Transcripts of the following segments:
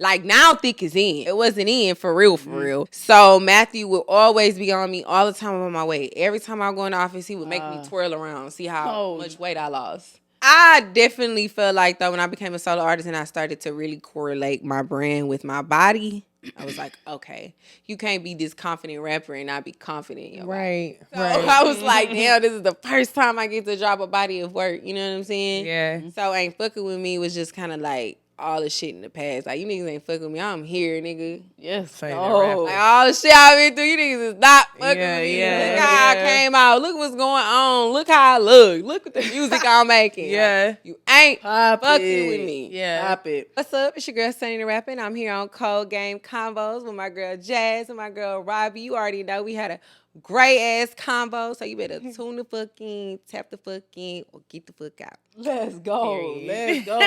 Like, now thick is in. It wasn't in for real, for real. So Matthew would always be on me all the time on my weight. Every time I go in the office, he would make me twirl around, see how much weight I lost. I definitely feel like, though, when I became a solo artist and I started to really correlate my brand with my body, I was like, okay, you can't be this confident rapper and not be confident in your body. So I was like, damn, this is the first time I get to drop a body of work. You know what I'm saying? Yeah. So Ain't Fucking With Me was just kind of like all the shit in the past. Like, you niggas ain't fucking with me. I'm here, nigga. Yes. Like, all the shit I've been through, you niggas is not fucking with me. Yeah, Look how I came out. Look what's going on. Look how I look. Look at the music I'm making. Yeah. Like, you ain't Pop fucking it. with me. Yeah. Pop it. What's up? It's your girl, Sunny the Rapping. I'm here on Cold Game Convos with my girl, Jazz, and my girl, Robbie. You already know we had a great ass combo, so you better tune the fucking, tap the fucking, or get the fuck out. Let's go. Period. Let's go.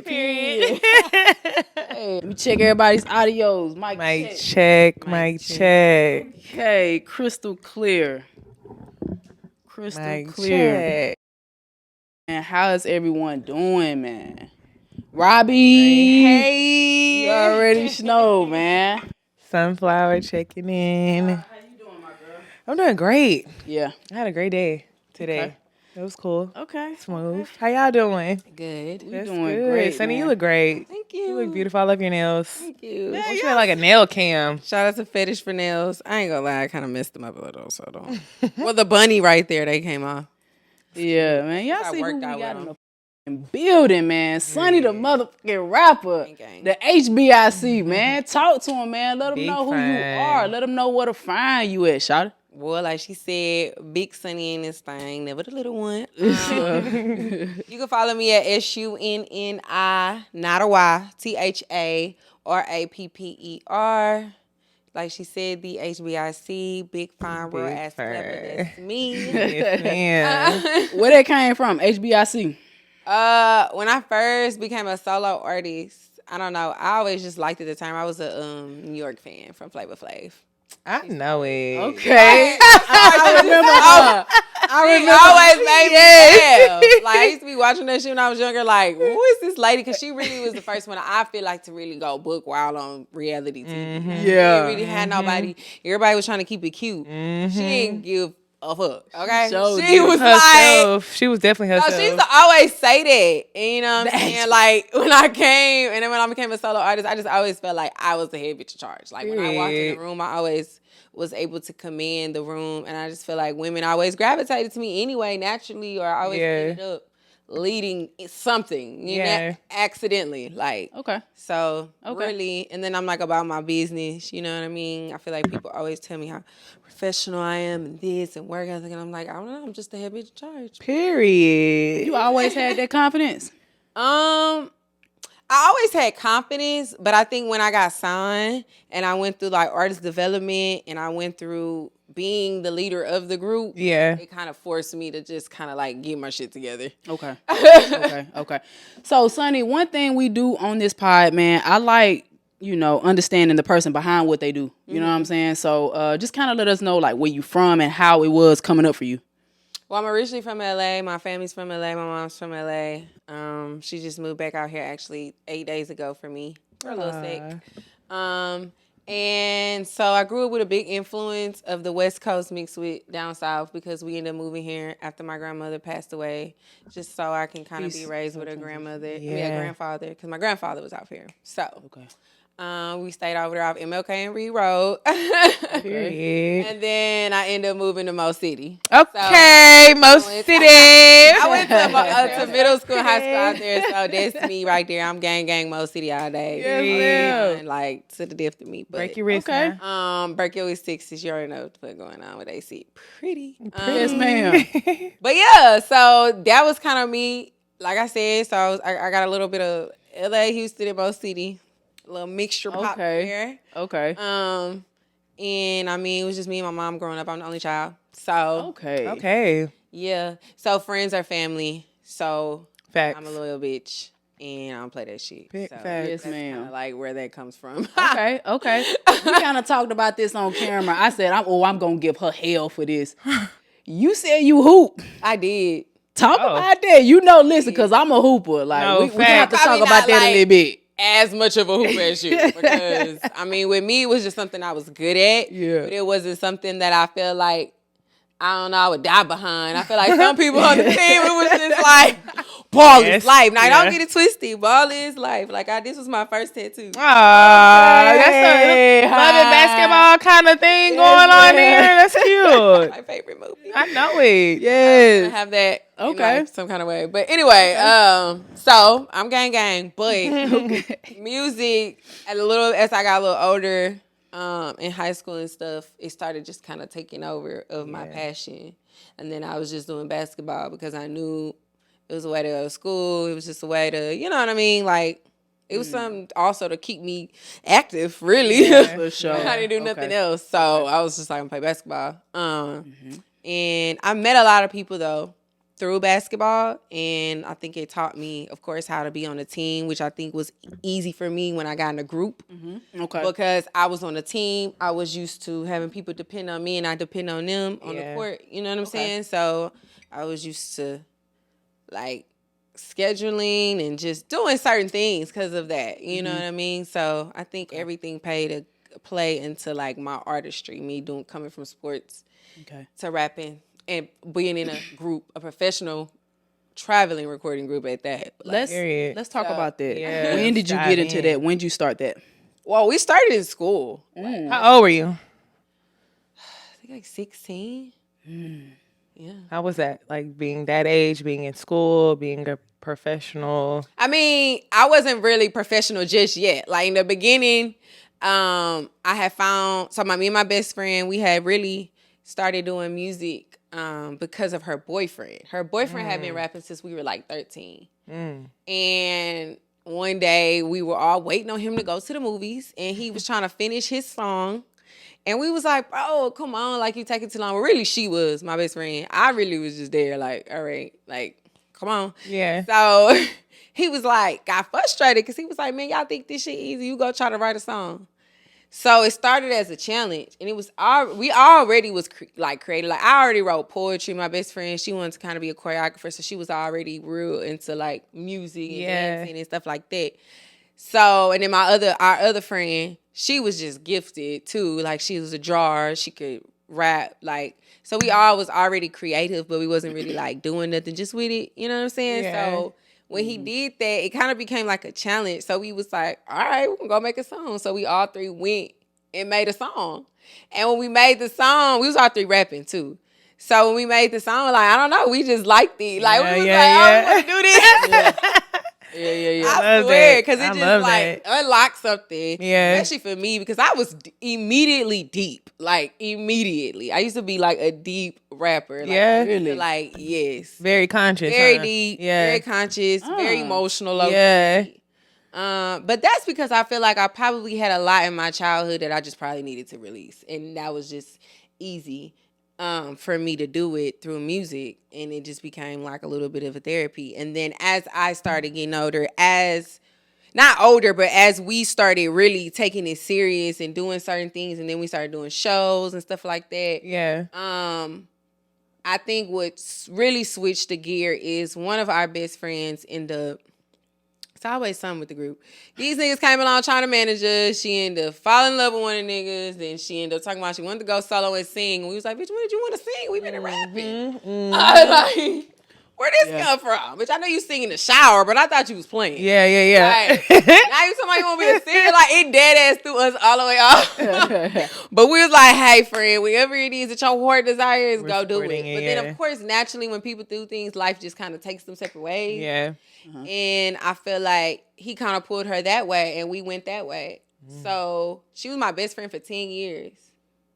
Period. Hey, let me check everybody's audios. Mic check. Mic check. Okay, crystal clear. Crystal Mic clear. check. And how is everyone doing, man? Robbie. Hey. You already know, man. Sunflower checking in. How you doing, my girl? I'm doing great. Yeah. I had a great day today. Okay. It was cool. Okay. Smooth. How y'all doing? Good. We That's doing good. great, Sunny, man. you look great. Thank you. You look beautiful. I love your nails. Thank you. Yeah, you had like a nail cam. Shout out to Fetish for Nails. I ain't gonna lie, I kind of messed them up a little, so don't. Well, the bunny right there, they came off. Yeah, man. Y'all I see who we worked out got with in the f***ing building, man. Sonny the motherfucking rapper. Gang, gang. The HBIC, man. Talk to him, man. Let him Big know who you fan. are. Let him know where to find you at, shawty. Well, like she said, big Sunny in this thing, never the little one. You can follow me at SUNNI, not a Y, THARAPPER. Like she said, the HBIC, big fine real Big ass fur. clever. That's me. Yes, ma'am. Where that came from? HBIC. When I first became a solo artist, I don't know. I always just liked it at the time. I was a New York fan from Flavor Flav. I know it. Okay. I remember. She always made me laugh. Like, I used to be watching that shit when I was younger. Like, who is this lady? Because she really was the first one I feel like to really go book wild on reality TV. Mm-hmm. Like, Yeah. She didn't really had nobody. Everybody was trying to keep it cute. Mm-hmm. She didn't give a fuck. Okay, So she was Herself. She was definitely like. herself. So she used to always say that. And you know what I'm saying? Like, when I came, and then when I became a solo artist, I just always felt like I was the head bitch in charge. Like, when I walked in Period. the room, I always was able to command the room. And I just feel like women always gravitated to me anyway, naturally, or I always ended up leading something, you know, accidentally. Like, Okay. so really, and then I'm like about my business, you know what I mean? I feel like people always tell me how professional I am and this and work ethic, and I'm like, I don't know, I'm just the head bitch in charge. Period. You always had that confidence? I always had confidence, but I think when I got signed and I went through like artist development and I went through being the leader of the group, it kind of forced me to just kind of like get my shit together. Okay. Okay. So, Sonny, one thing we do on this pod, man, I like, you know, understanding the person behind what they do. You know what I'm saying? So, just kind of let us know like where you from and how it was coming up for you. Well, I'm originally from LA. My family's from LA. My mom's from LA. She just moved back out here actually 8 days ago for me. We're a little sick. And so I grew up with a big influence of the West Coast mixed with down south because we ended up moving here after my grandmother passed away, just so I can kind of be raised with a grandmother, a grandfather, because my grandfather was out here. So we stayed over there off MLK and Reed Road. Period. And then I ended up moving to Mo City. Okay, Mo City. I went to middle school, high school out there, so that's me right there. I'm gang Mo City all day. Yes, and like to the death of me. But, break your wrist. Now. break your wrist 60s. You already know what's going on with AC. Pretty. Yes, ma'am. But yeah, so that was kind of me. Like I said, so I got a little bit of LA, Houston, and Mo City. A little mixture pop there. Okay. And I mean, it was just me and my mom growing up. I'm the only child. So Okay. yeah. So friends are family. So Facts. I'm a loyal bitch. And I don't play that shit. Big So facts. Yes, that's ma'am. kinda like where that comes from. Okay. We kind of talked about this on camera. I said, I'm going to give her hell for this. You said you hoop. I did. Talk about that. You know, listen, because I'm a hooper. Like, No, we have to talk Probably about not that a little bit. as much of a hoop as you. Because, I mean, with me, it was just something I was good at. Yeah. But it wasn't something that I feel like, I don't know, I would die behind. I feel like some people on the team, it was just like, ball is life. Now, don't get it twisted. Ball is life. Like, this was my first tattoo. That's a love and basketball kind of thing going on there. That's cute. My favorite movie. I know it. Yes. I have that in some kind of way. But anyway, so I'm gang. But music, as I got a little older, in high school and stuff, it started just kind of taking over of my passion. And then I was just doing basketball because I knew it was a way to go to school. It was just a way to, you know what I mean? Like, it was something also to keep me active, really. Yeah, for sure. I didn't do nothing else. So I was just like, I'm going to play basketball. And I met a lot of people, though, through basketball. And I think it taught me, of course, how to be on a team, which I think was easy for me when I got in a group. Okay. Because I was on a team. I was used to having people depend on me and I depend on them on the court. You know what I'm saying? So I was used to, like, scheduling and just doing certain things because of that. You know what I mean? So I think everything played a play into, like, my artistry, me coming from sports to rapping and being in a group, a professional traveling recording group at that. Let's talk about that. Yeah, when did you get into that? When did you start that? Well, we started in school. How old were you? I think like 16. Yeah. How was that? Like being that age, being in school, being a professional? I mean, I wasn't really professional just yet. Like in the beginning, I had found, me and my best friend, we had really started doing music because of her boyfriend. Her boyfriend had been rapping since we were like 13. And one day we were all waiting on him to go to the movies and he was trying to finish his song. And we was like, bro, come on, like you taking too long. But really she was my best friend. I really was just there like, all right, like, come on. Yeah. So he was like, got frustrated because he was like, man, y'all think this shit easy? You go try to write a song. So it started as a challenge, and it was we already was creative. Like I already wrote poetry. My best friend, she wanted to kind of be a choreographer, so she was already real into like music and dancing and stuff like that. So and then our other friend, she was just gifted too. Like she was a drawer, she could rap. Like so we all was already creative, but we wasn't really like doing nothing just with it. You know what I'm saying? Yeah. So when he did that, it kind of became like a challenge. So we was like, all right, we're going to go make a song. So we all three went and made a song. And when we made the song, we was all three rapping too. So when we made the song, like, I don't know, we just liked it. Like, we was like, oh, we want to do this. Yeah. I swear, because it just like unlocked something. Yeah. Especially for me, because I was immediately deep. Like, immediately. I used to be like a deep rapper. Like, really? Like, yes. Very conscious. Very deep. Yeah. Very conscious. Very emotional. But that's because I feel like I probably had a lot in my childhood that I just probably needed to release. And that was just easy for me to do it through music. And it just became like a little bit of a therapy. And then as I started getting older, not older, but as we started really taking it serious and doing certain things, and then we started doing shows and stuff like that. Yeah. I think what's really switched the gear is one of our best friends it's always something with the group. These niggas came along trying to manage us. She ended up falling in love with one of the niggas. Then she ended up talking about she wanted to go solo and sing. And we was like, bitch, what did you want to sing? We been rapping. I was like, where this come from? Bitch, I know you sing in the shower, but I thought you was playing. Yeah. Like, now you somebody want me to sing? Like, it dead ass threw us all the way off. But we was like, hey, friend, whatever it is that your heart desires, go do it. But then, of course, naturally, when people do things, life just kind of takes them separate ways. Yeah. And I feel like he kind of pulled her that way, and we went that way. So she was my best friend for 10 years.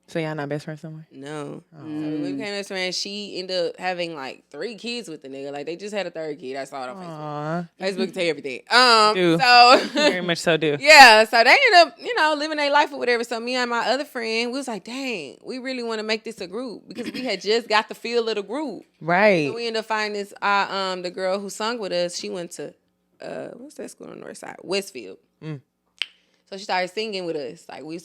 So y'all not best friends somewhere? No. So we became best friends. She ended up having like 3 kids with the nigga. Like they just had a 3rd kid. I saw it on Facebook. Facebook tell you everything. So very much so do. Yeah. So they ended up, living their life or whatever. So me and my other friend, we was like, dang, we really want to make this a group because we had just got the feel of the group. Right. So we ended up finding this the girl who sung with us, she went to what's that school on the north side? Westfield. So she started singing with us. Like we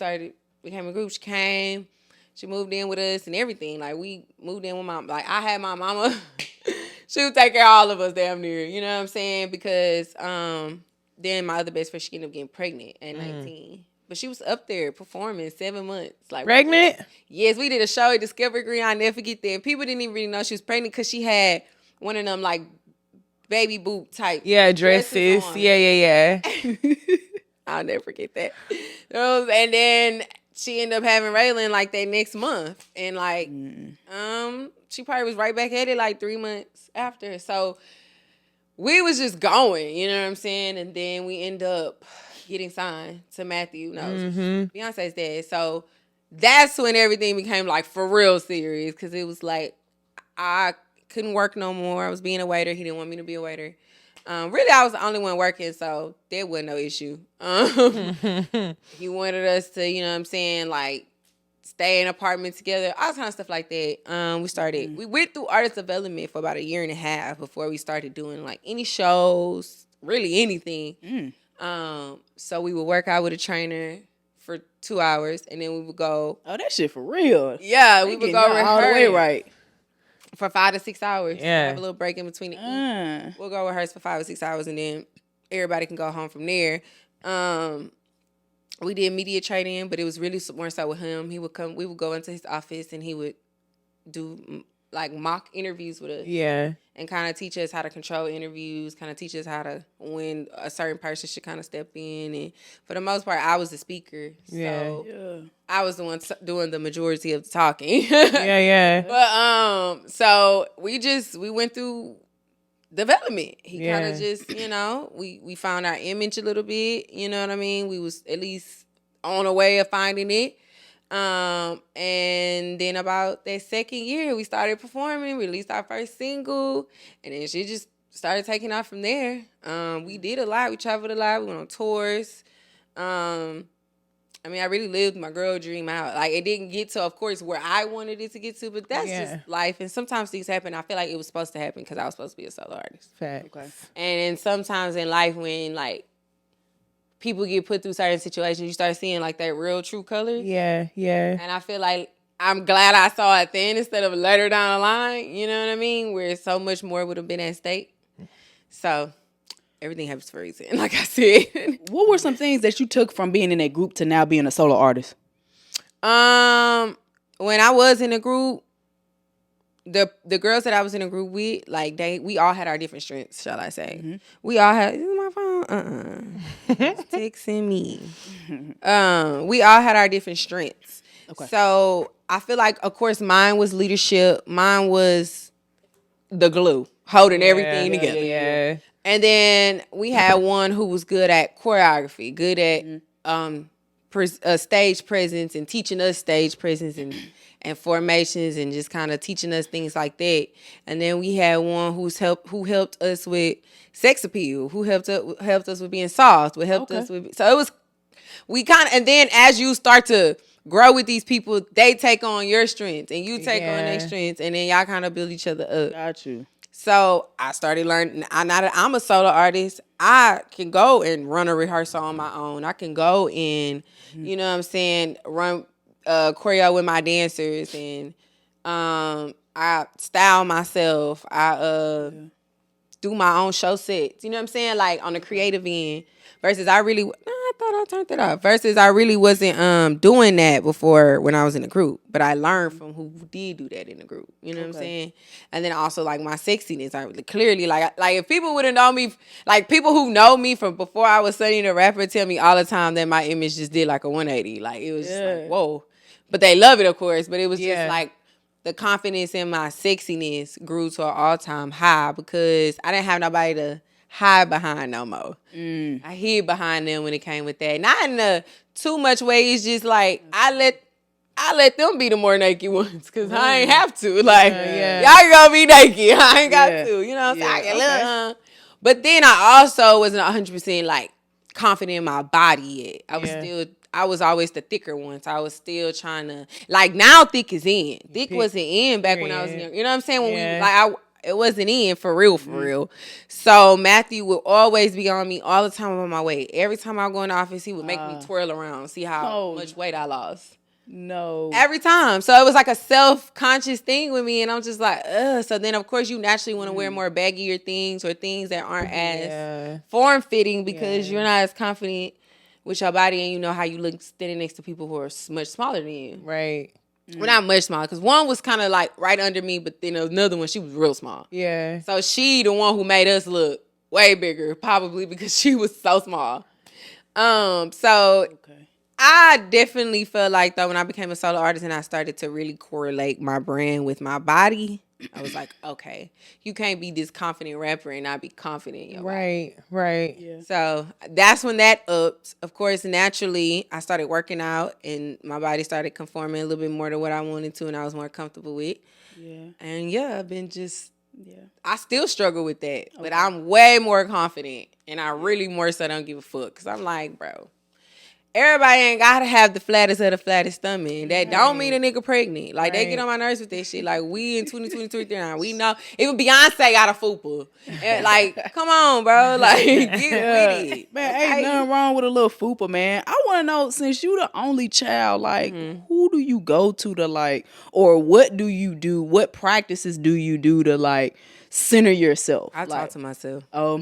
became a group. She came. She moved in with us and everything. Like, we moved in with I had my mama. She would take care of all of us damn near. You know what I'm saying? Because then my other best friend, she ended up getting pregnant at 19. But she was up there performing 7 months. Like Pregnant? Yes, we did a show at Discovery Green. I'll never forget that. People didn't even really know she was pregnant because she had one of them like baby boot type. Yeah, dresses. Yeah. I'll never forget that. And then she ended up having Raylan like that next month. And like, she probably was right back at it like 3 months after. So we was just going, you know what I'm saying? And then we end up getting signed to Matthew, Beyonce's dad. So that's when everything became like for real serious, because it was like I couldn't work no more. I was being a waiter. He didn't want me to be a waiter. Really, I was the only one working, so there wasn't no issue. He wanted us to, you know what I'm saying, like stay in an apartment together, all kind of stuff like that. We went through artist development for about 1.5 years before we started doing like any shows, really anything. So we would work out with a trainer for 2 hours, and then we would go. Oh, that shit for real. Yeah, we would go rehearse all the way right for 5 to 6 hours. Yeah, have a little break in between the eat. We'll go rehearse for 5 or 6 hours, and then everybody can go home from there. We did media training, but it was really more so with him. He would come. We would go into his office, and he would do like mock interviews with us. Yeah. And kind of teach us how to control interviews, kind of teach us how to, when a certain person should kind of step in. And for the most part, I was the speaker. So I was the one doing the majority of the talking. Yeah. But so we went through development. He kind of just, we found our image a little bit, you know what I mean? We was at least on a way of finding it. And then about that second year, we started performing, released our first single, and then she just started taking off from there. We did a lot. We traveled a lot. We went on tours. I really lived my girl dream out. Like, it didn't get to, of course, where I wanted it to get to, but that's just life. And sometimes things happen. I feel like it was supposed to happen because I was supposed to be a solo artist. Facts. Okay. And then sometimes in life when, like, people get put through certain situations, you start seeing like that real true color. Yeah. And I feel like I'm glad I saw it then instead of later down the line. You know what I mean? Where so much more would have been at stake. So everything happens for a reason, like I said. What were some things that you took from being in a group to now being a solo artist? When I was in a group, the girls that I was in a group with, like we all had our different strengths, shall I say. Mm-hmm. We all had, is my phone? It's texting me. We all had our different strengths. Okay. So I feel like, of course, mine was leadership. Mine was the glue, holding everything together. Yeah. And then we had one who was good at choreography, good at stage presence and teaching us stage presence and formations and just kind of teaching us things like that. And then we had one who helped us with sex appeal, who helped us with being soft, us with. So it was, we kind of, and then as you start to grow with these people, they take on your strengths and you take on their strengths, and then y'all kind of build each other up. Got you. So I started learning. Now that I'm a solo artist, I can go and run a rehearsal on my own. I can go and, you know what I'm saying, run choreo with my dancers, and I style myself. I do my own show sets. You know what I'm saying? Like on the creative end. Versus I thought I turned it off. Versus I really wasn't doing that before when I was in a group. But I learned from who did do that in the group. You know what I'm saying? And then also like my sexiness. I clearly like if people would have known me, like people who know me from before I was studying a rapper tell me all the time that my image just did like a 180. Like it was just like, whoa. But they love it, of course. But it was just like the confidence in my sexiness grew to an all-time high because I didn't have nobody to hide behind no more. I hid behind them when it came with that. Not in a too much way. It's just like I let them be the more naked ones because I ain't have to. Like y'all gonna be naked. I ain't got to. You know what I'm saying? But then I also wasn't 100% like confident in my body yet. I was always the thicker one. So I was still trying to, like, now thick is in. Thick wasn't in back when I was young. You know what I'm saying? When it wasn't in for real. So Matthew would always be on me all the time on my weight. Every time I go in the office, he would make me twirl around, see how much weight I lost. No. Every time. So it was like a self-conscious thing with me. And I'm just like, ugh. So then, of course, you naturally want to wear more baggier things or things that aren't as form-fitting because you're not as confident with your body and you know how you look standing next to people who are much smaller than you. Right. Well, not much smaller because one was kind of like right under me, but then there was another one, she was real small. Yeah. So she the one who made us look way bigger, probably because she was so small. So I definitely felt like though when I became a solo artist and I started to really correlate my brand with my body, I was like, okay, you can't be this confident rapper and not be confident in your body. Right. Yeah. So that's when that upped. Of course, naturally, I started working out and my body started conforming a little bit more to what I wanted to and I was more comfortable with. Yeah. And yeah, I've been I still struggle with that, but I'm way more confident and I really more so don't give a fuck because I'm like, bro, everybody ain't gotta have the flattest of the flattest stomach. That don't mean a nigga pregnant. Like, they get on my nerves with that shit. Like, we in 2023 now. We know. Even Beyonce got a fupa. And, like, come on, bro. Like, get with it. Man, ain't nothing wrong with a little fupa, man. I want to know, since you the only child, like, who do you go to like, or what do you do? What practices do you do to, like, center yourself? I talk to myself. Out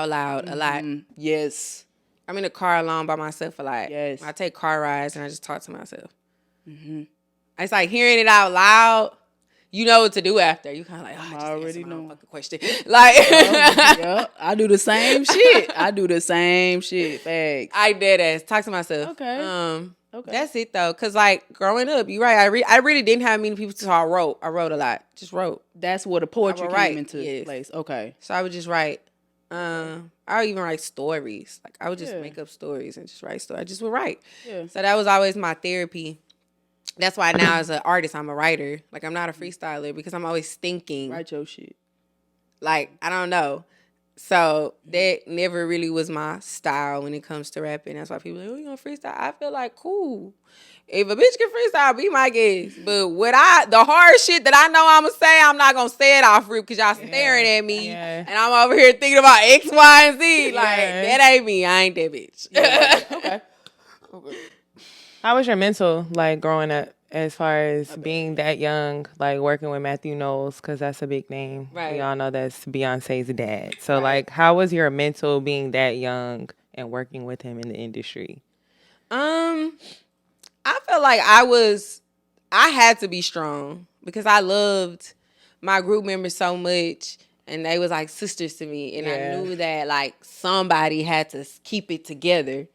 loud, a lot. Yes. I'm in the car alone by myself a lot. Yes. I take car rides and I just talk to myself. It's like hearing it out loud. You know what to do after. You kind of like, I already know. Fucking question. Like, I do the same shit. Facts. I dead ass talk to myself. Okay. That's it though, cause like growing up, you're right. I really didn't have many people to talk. I wrote a lot. Just wrote. That's where the poetry came into place. Okay. So I would just write. I would even write stories. Like I would just make up stories and just write stories. I just would write. Yeah. So that was always my therapy. That's why now as an artist, I'm a writer. Like I'm not a freestyler because I'm always thinking. Write your shit. Like, I don't know. So that never really was my style when it comes to rapping. That's why people are like, oh, you gonna freestyle? I feel like, cool. If a bitch can freestyle, be my guest. But the hard shit that I know I'm going to say, I'm not going to say it off rip because y'all staring at me. Yeah. And I'm over here thinking about X, Y, and Z. Like, that ain't me. I ain't that bitch. Yeah. Okay. How was your mental, like, growing up as far as being that young, like, working with Matthew Knowles, because that's a big name. Right. We all know that's Beyonce's dad. So, like, how was your mental being that young and working with him in the industry? I felt like I had to be strong because I loved my group members so much and they was like sisters to me. And I knew that like somebody had to keep it together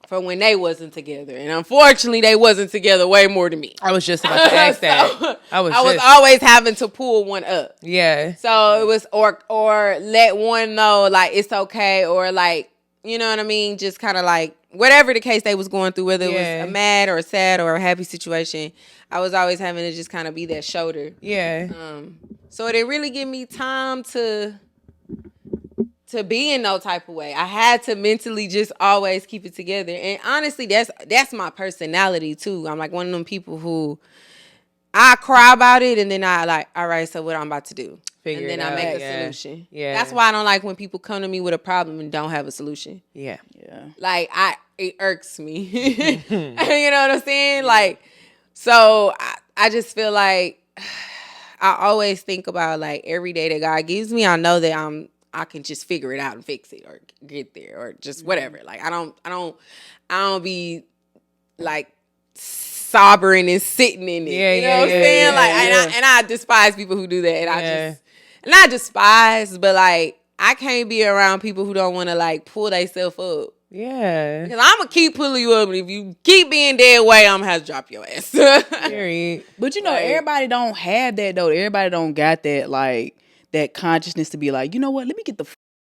for when they wasn't together. And unfortunately, they wasn't together way more than me. I was just about to ask that. So, I was always having to pull one up. Yeah. So it was, or let one know like it's okay, or like, you know what I mean? Just kind of like, whatever the case they was going through, whether it was a mad or a sad or a happy situation, I was always having to just kind of be that shoulder. Yeah. So it didn't really give me time to be in no type of way. I had to mentally just always keep it together. And honestly, that's my personality too. I'm like one of them people who I cry about it and then I like, all right, so what I'm about to do. And then I make a solution. Yeah. That's why I don't like when people come to me with a problem and don't have a solution. Yeah. Yeah. Like it irks me. You know what I'm saying? Like, so I just feel like I always think about like every day that God gives me, I know that I can just figure it out and fix it or get there or just whatever. Like I don't be like sobbering and sitting in it. You know what I'm saying? Like and I despise people who do that. And I just not despise, but like I can't be around people who don't want to like pull themselves up. Yeah. Because I'm going to keep pulling you up, and if you keep being dead weight, I'm going to have to drop your ass. But you know, everybody don't have that though. Everybody don't got that like that consciousness to be like, you know what, let me get the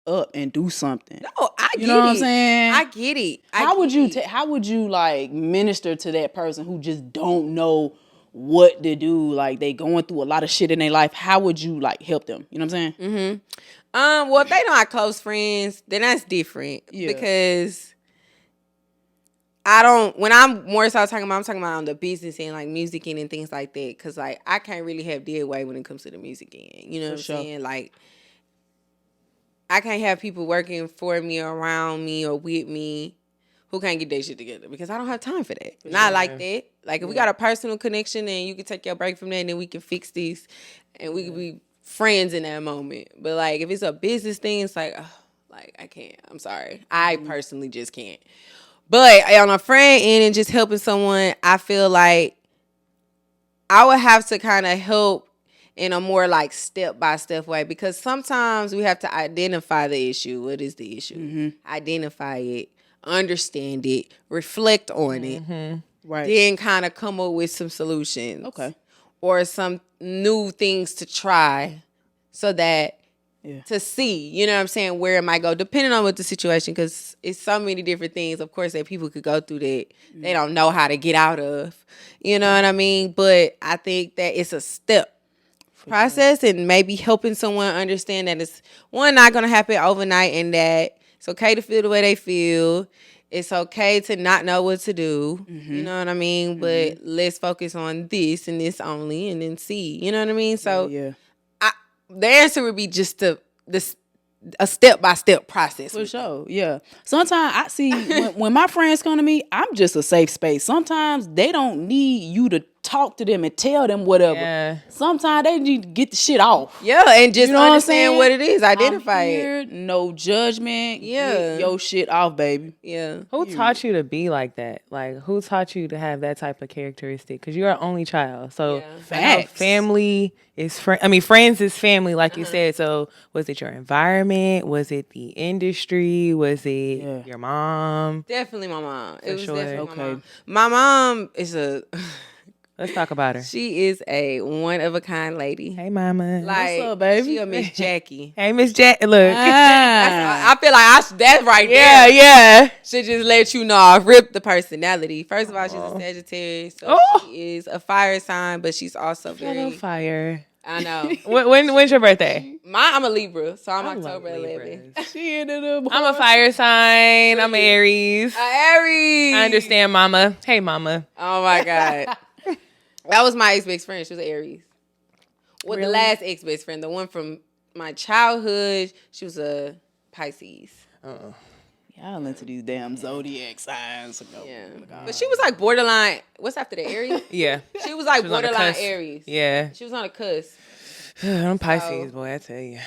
up and do something. No, I get it. You know what I'm saying? I get it. How would you like minister to that person who just don't know what to do? Like they going through a lot of shit in their life. How would you like help them? You know what I'm saying? Mm-hmm. Well, if they not close friends, then that's different. Yeah. Because when I'm more so talking about, I'm talking about on the business and like music and things like that. Because like I can't really have dead weight when it comes to the music end. You know what I'm saying? Like I can't have people working for me, around me, or with me who can't get their shit together because I don't have time for that. Not like that. Like if we got a personal connection and you can take your break from that and then we can fix these and we can be friends in that moment. But like if it's a business thing, it's like, like I can't. I'm sorry. I personally just can't. But on a friend end and just helping someone, I feel like I would have to kind of help in a more like step-by-step way because sometimes we have to identify the issue. What is the issue? Identify it, understand it, reflect on it, right? Then kind of come up with some solutions. Okay. Or some new things to try so that to see, you know what I'm saying, where it might go, depending on what the situation, because it's so many different things, of course, that people could go through that they don't know how to get out of. You know what I mean? But I think that it's a step process and maybe helping someone understand that it's, one, not going to happen overnight and that it's okay to feel the way they feel. It's okay to not know what to do. You know what I mean? But let's focus on this and this only and then see. You know what I mean? So the answer would be just a step-by-step process. For sure, yeah. Sometimes I see when my friends come to me, I'm just a safe space. Sometimes they don't need you to talk to them and tell them whatever. Yeah. Sometimes they need to get the shit off. Yeah, and just understand what it is. Identify it. No judgment. Yeah. Get your shit off, baby. Yeah. Who taught you to be like that? Like, who taught you to have that type of characteristic? Because you're an only child. So, family is friends is family, like you said. So, was it your environment? Was it the industry? Was it your mom? Definitely my mom. It was definitely my mom. My mom is a... Let's talk about her. She is a one-of-a-kind lady. Hey, mama. Like, what's up, baby? She a Miss Jackie. Hey, Miss Jackie. Look. I feel like that's right there. Yeah. Should just let you know I ripped the personality. First of all, she's a Sagittarius. So she is a fire sign, but she's also very... fire. I know. When's your birthday? I'm a Libra, so I'm October 11th. She ended up. I'm a fire sign. I'm an Aries. Aries. I understand, mama. Hey, mama. Oh, my God. That was my ex-best friend. She was an Aries. Well, the last ex-best friend, the one from my childhood, she was a Pisces. Y'all into these damn zodiac signs. Yeah. But she was like borderline. What's after the Aries? Yeah. She was like borderline Aries. Yeah. She was on a cusp. I'm Pisces, boy, I tell you.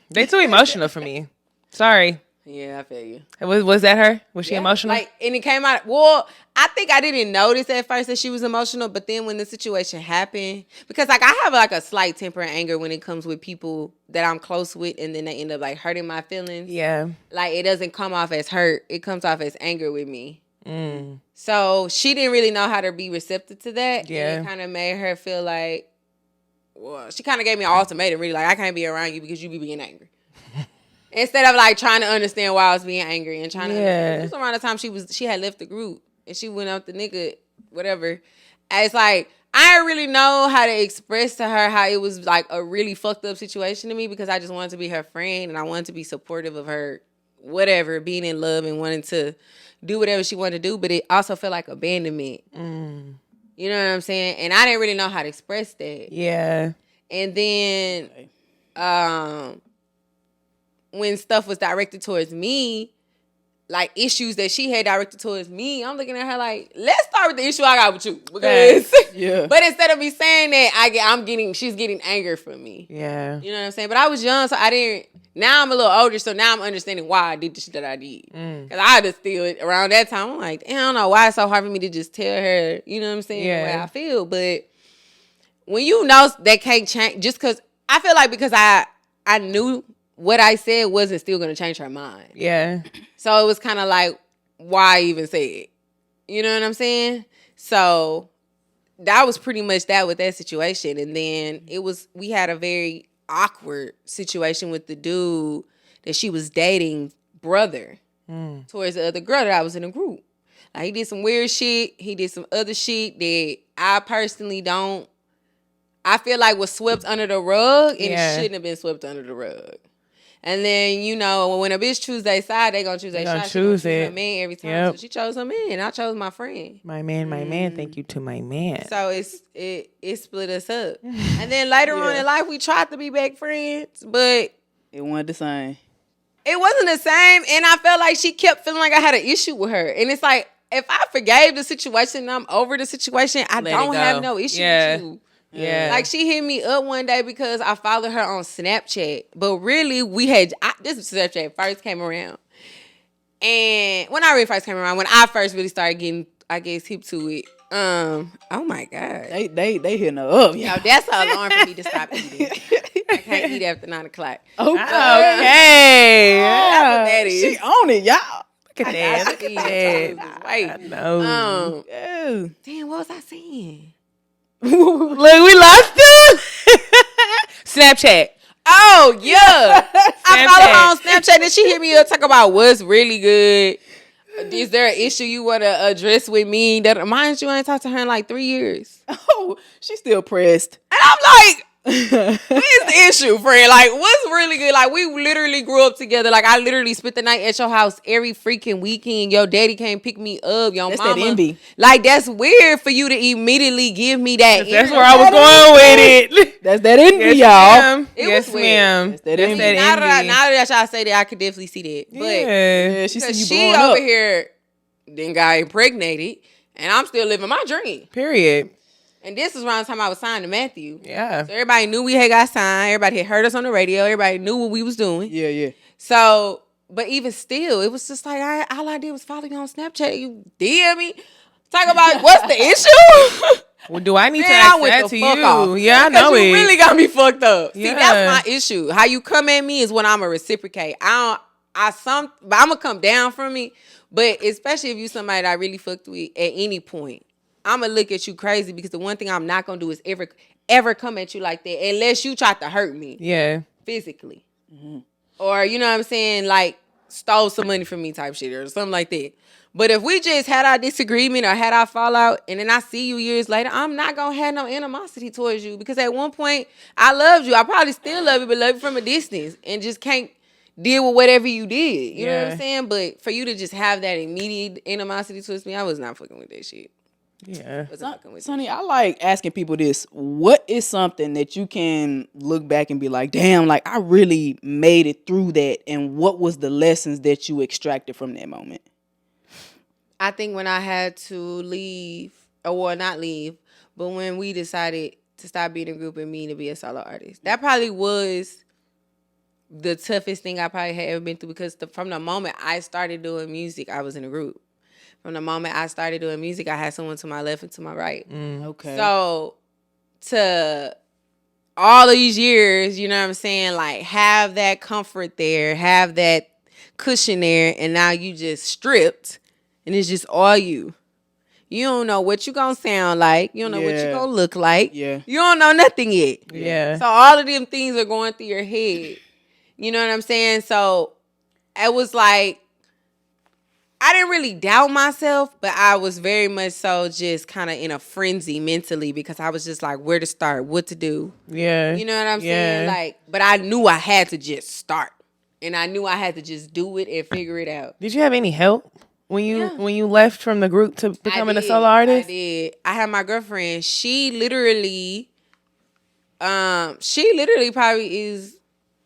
They too emotional for me. Sorry. Yeah, I feel you. Was that her? Was she emotional? Like, and it came out. Well, I think I didn't notice at first that she was emotional, but then when the situation happened, because like I have like a slight temper and anger when it comes with people that I'm close with, and then they end up like hurting my feelings. Yeah. Like it doesn't come off as hurt; it comes off as anger with me. So she didn't really know how to be receptive to that. Yeah. And it kind of made her feel like, well, she kind of gave me an ultimatum, really, like I can't be around you because you be being angry. Instead of like trying to understand why I was being angry and trying to understand. It was around the time she had left the group and she went out the nigga, whatever. And it's like, I didn't really know how to express to her how it was like a really fucked up situation to me because I just wanted to be her friend and I wanted to be supportive of her, whatever, being in love and wanting to do whatever she wanted to do. But it also felt like abandonment. You know what I'm saying? And I didn't really know how to express that. Yeah. And then, when stuff was directed towards me, like issues that she had directed towards me, I'm looking at her like, let's start with the issue I got with you. Because, but instead of me saying that, she's getting anger from me. Yeah. You know what I'm saying? But I was young, so I didn't, now I'm a little older, so now I'm understanding why I did the shit that I did. Because I just feel it around that time. I'm like, I don't know why it's so hard for me to just tell her, you know what I'm saying, the way I feel. But when you know that can't change, just because, I feel like because I knew what I said wasn't still going to change her mind. Yeah. So it was kind of like, why even say it? You know what I'm saying? So that was pretty much that with that situation. And then we had a very awkward situation with the dude that she was dating brother towards the other girl that I was in a group. Like, he did some weird shit. He did some other shit that I personally I feel like was swept under the rug, and it shouldn't have been swept under the rug. And then, you know, when a bitch choose their side, they gonna choose their side. She gonna choose her man every time. Yep. So she chose her man. I chose my friend. My man. Thank you to my man. So it split us up. And then later on in life, we tried to be back friends, but it wasn't the same. It wasn't the same, and I felt like she kept feeling like I had an issue with her. And it's like, if I forgave the situation and I'm over the situation, I don't have no issue with you. Yeah. Like, she hit me up one day because I followed her on Snapchat. But really, this Snapchat first came around. And when I really first came around, when I first really started getting, I guess, hip to it. Oh my God. They hitting her up. Yeah, that's an alarm for me to stop eating. I can't eat after 9 o'clock. Okay. That's what that is. She on it, y'all. Look at that. Look at that. I know. Damn, what was I saying? Look, we lost him. Snapchat. Oh, yeah. I follow her on Snapchat and she hit me up talk about what's really good. Is there an issue you want to address with me? That mind you, I ain't talked to her in like 3 years. Oh, she's still pressed. And I'm like, what is the issue, friend? Like, what's really good? Like, we literally grew up together. Like, I literally spent the night at your house every freaking weekend. Your daddy came pick me up. Your that's mama. That envy. Like, that's weird for you to immediately give me that. That's where I was going with it. That's that envy, yes, y'all. Ma'am. Yes, ma'am. That's that envy. Now that y'all say that, I could definitely see that. But yeah, she over here then got impregnated, and I'm still living my dream. Period. And this is around the time I was signed to Matthew. Yeah. So everybody knew we had got signed. Everybody had heard us on the radio. Everybody knew what we was doing. Yeah. So, but even still, it was just like, all I did was follow you on Snapchat. You DM me. Talk about what's the issue? Well, do I need to ask that to you? Off. Yeah, I know you really got me fucked up. Yeah. See, that's my issue. How you come at me is when I'm a reciprocate. But I'm gonna come down from me. But especially if you somebody that I really fucked with at any point, I'm going to look at you crazy because the one thing I'm not going to do is ever come at you like that unless you try to hurt me. Yeah. Physically. Mm-hmm. Or, you know what I'm saying, like stole some money from me type shit or something like that. But if we just had our disagreement or had our fallout and then I see you years later, I'm not going to have no animosity towards you because at one point I loved you. I probably still love you, but love you from a distance and just can't deal with whatever you did. You know what I'm saying? But for you to just have that immediate animosity towards me, I was not fucking with that shit. Yeah. Sonny, I like asking people this. What is something that you can look back and be like, damn, like I really made it through that, and what was the lessons that you extracted from that moment? I think when I had to leave, or not leave, but when we decided to stop being a group and me to be a solo artist, that probably was the toughest thing I probably had ever been through because from the moment I started doing music, I was in a group. From the moment I started doing music, I had someone to my left and to my right. Okay. So to all of these years, you know what I'm saying, like have that comfort there, have that cushion there, and now you just stripped, and it's just all you. You don't know what you gonna sound like. You don't know what you gonna look like. Yeah. You don't know nothing yet. Yeah. So all of them things are going through your head. You know what I'm saying? So it was like, I didn't really doubt myself, but I was very much so just kind of in a frenzy mentally because I was just like, where to start, what to do. Yeah. You know what I'm saying? Like, but I knew I had to just start. And I knew I had to just do it and figure it out. Did you have any help when you left from the group to becoming a solo artist? I did. I had my girlfriend. She literally probably is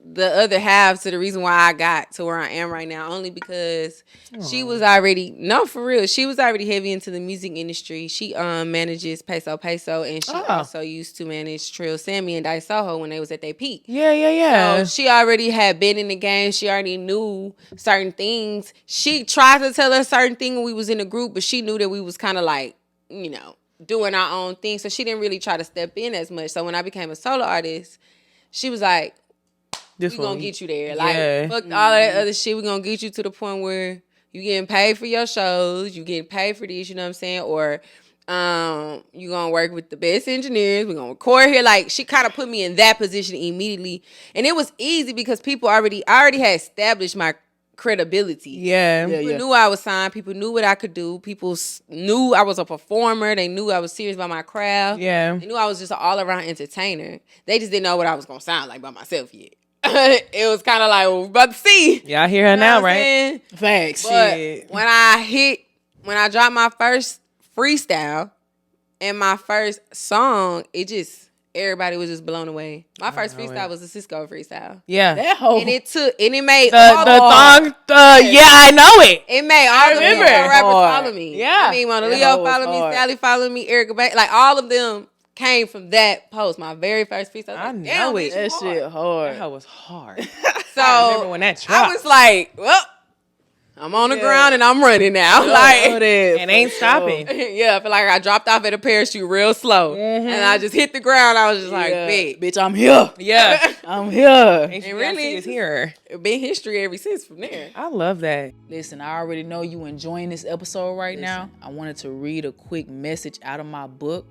the other half to the reason why I got to where I am right now, only because she was already, no, for real, she was already heavy into the music industry. She manages Peso, and she also used to manage Trill Sammy and Dice Soho when they was at their peak. Yeah. So she already had been in the game. She already knew certain things. She tried to tell us certain things when we was in the group, but she knew that we was kind of like, you know, doing our own thing. So she didn't really try to step in as much. So when I became a solo artist, she was like, we gonna get you there. Like, fuck all of that other shit. We gonna get you to the point where you getting paid for your shows. You getting paid for this, you know what I'm saying? Or you gonna work with the best engineers. We gonna record here. Like, she kind of put me in that position immediately. And it was easy because I already had established my credibility. Yeah. People knew I was signed. People knew what I could do. People knew I was a performer. They knew I was serious about my craft. Yeah. They knew I was just an all-around entertainer. They just didn't know what I was gonna sound like by myself yet. It was kind of like, well, we're about to see. Y'all hear her now, right? Facts. But when I dropped my first freestyle and my first song, it everybody was just blown away. My first freestyle was a Cisco freestyle. Yeah. That whole And it made the thong. Yeah, I know it. It made all the Leo rappers follow me. Yeah. I mean, Mona Leo followed me, Sally followed me, Erica Banks, like all of them came from that post. My very first freestyle. I know it. That shit hard. That was hard. So I remember when that dropped. I was like, well, I'm on the ground and I'm running now. And ain't stopping. Yeah, I feel like I dropped off at a parachute real slow. And I just hit the ground. I was just like, bitch, I'm here. Yeah. I'm here. And really is here. It's been history ever since from there. I love that. Listen, I already know you enjoying this episode right now. I wanted to read a quick message out of my book.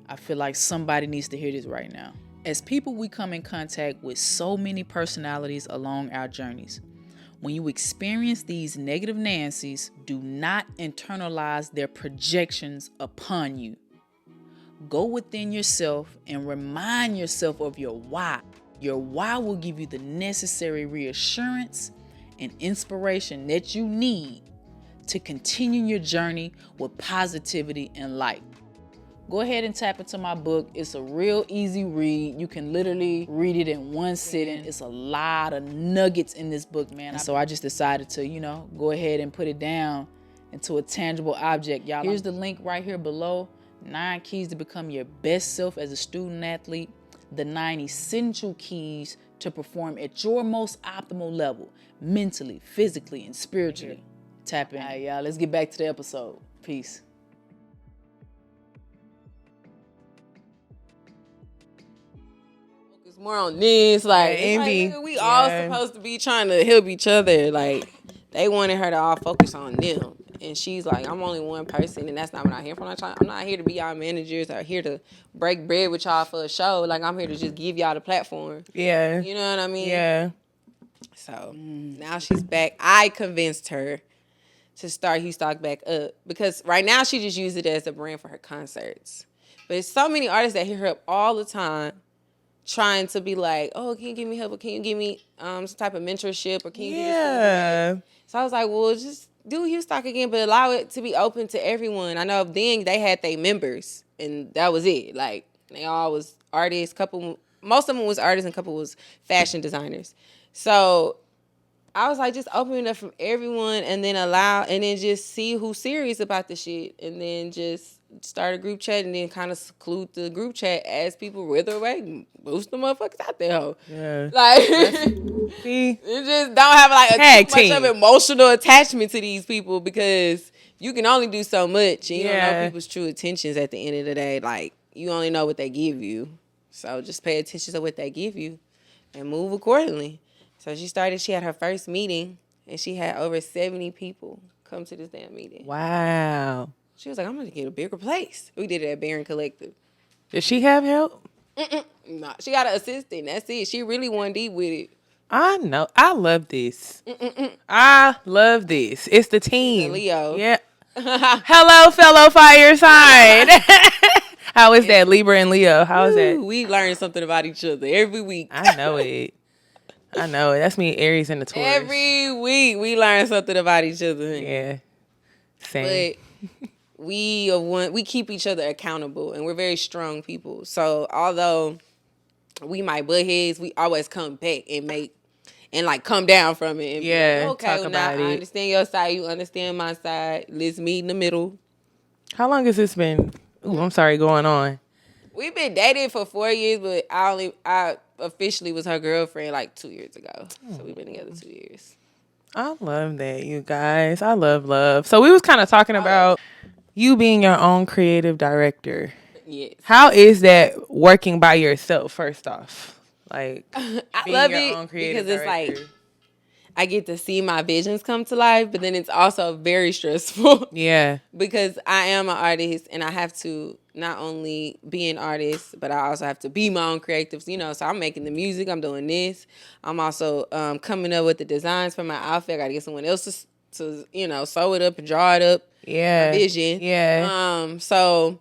I feel like somebody needs to hear this right now. As people, we come in contact with so many personalities along our journeys. When you experience these negative Nancys, do not internalize their projections upon you. Go within yourself and remind yourself of your why. Your why will give you the necessary reassurance and inspiration that you need to continue your journey with positivity and light. Go ahead and tap into my book. It's a real easy read. You can literally read it in one sitting. It's a lot of nuggets in this book, man. And so I just decided to, go ahead and put it down into a tangible object. Y'all, here's the link right here below. 9 keys to become your best self as a student athlete. The 9 essential keys to perform at your most optimal level, mentally, physically, and spiritually. Tap in. All right, y'all, let's get back to the episode. Peace. More on this, like, envy. Like, we all supposed to be trying to help each other. Like, they wanted her to all focus on them, and she's like, I'm only one person, and that's not what I'm here for. I'm not here to be y'all managers or here to break bread with y'all for a show. Like, I'm here to just give y'all the platform. Yeah, you know what I mean? Yeah. So now she's back. I convinced her to start Hustock back up because right now she just used it as a brand for her concerts. But there's so many artists that hit her up all the time, trying to be like, oh, can you give me help? Or can you give me some type of mentorship? Or can you do this? So I was like, well, just do Hustock again, but allow it to be open to everyone. I know then they had their members, and that was it. Like, they all was artists. Most of them was artists, and a couple was fashion designers. So I was like, just open it up from everyone, and then just see who's serious about the shit, and then just start a group chat and then kind of seclude the group chat as people wither away, boost the motherfuckers out there. Ho. Yeah. Like, you just don't have like too much of emotional attachment to these people because you can only do so much. And you don't know people's true intentions at the end of the day. Like, you only know what they give you. So just pay attention to what they give you and move accordingly. So she had her first meeting and she had over 70 people come to this damn meeting. Wow. She was like, I'm going to get a bigger place. We did it at Barron Collective. Does she have help? Nah, she got an assistant. That's it. She really went deep with it. I know. I love this. I love this. It's the team. Leo. Yeah. Hello, fellow fire sign. How is that, Libra and Leo? How is that? We learn something about each other every week. I know it. That's me, Aries and the Taurus. Every week we learn something about each other. Yeah. Same. But we keep each other accountable, and we're very strong people. So although we might butt heads, we always come back and come down from it. And yeah. Be like, okay, well, now I understand your side. You understand my side. Let's meet in the middle. How long has this been? Ooh, I'm sorry, going on. We've been dating for 4 years, but I officially was her girlfriend 2 years ago. So we've been together 2 years. I love that, you guys. I love. So we was kind of talking about you being your own creative director. Yes. How is that working by yourself, first off? I love it because it's I get to see my visions come to life, but then it's also very stressful. Yeah. Because I am an artist and I have to not only be an artist, but I also have to be my own creative. So I'm making the music, I'm doing this. I'm also coming up with the designs for my outfit. I got to get someone else to sew it up and draw it up. Yeah. My vision. Yeah. So,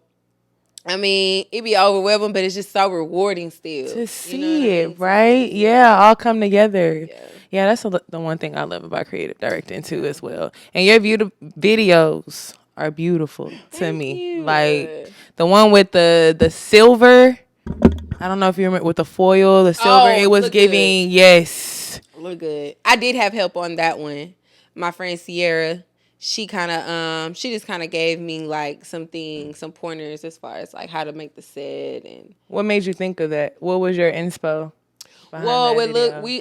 I mean, it be overwhelming, but it's just so rewarding still. To see it, right? Yeah, all come together. Yeah, that's the one thing I love about creative directing too as well. And your videos are beautiful to me. You. Like the one with the silver. I don't know if you remember with the foil, the silver. It was giving, yes. Look good. I did have help on that one. My friend Sierra, she kind of she just kind of gave me like some pointers as far as like how to make the set. And what made you think of that? What was your inspo? Well,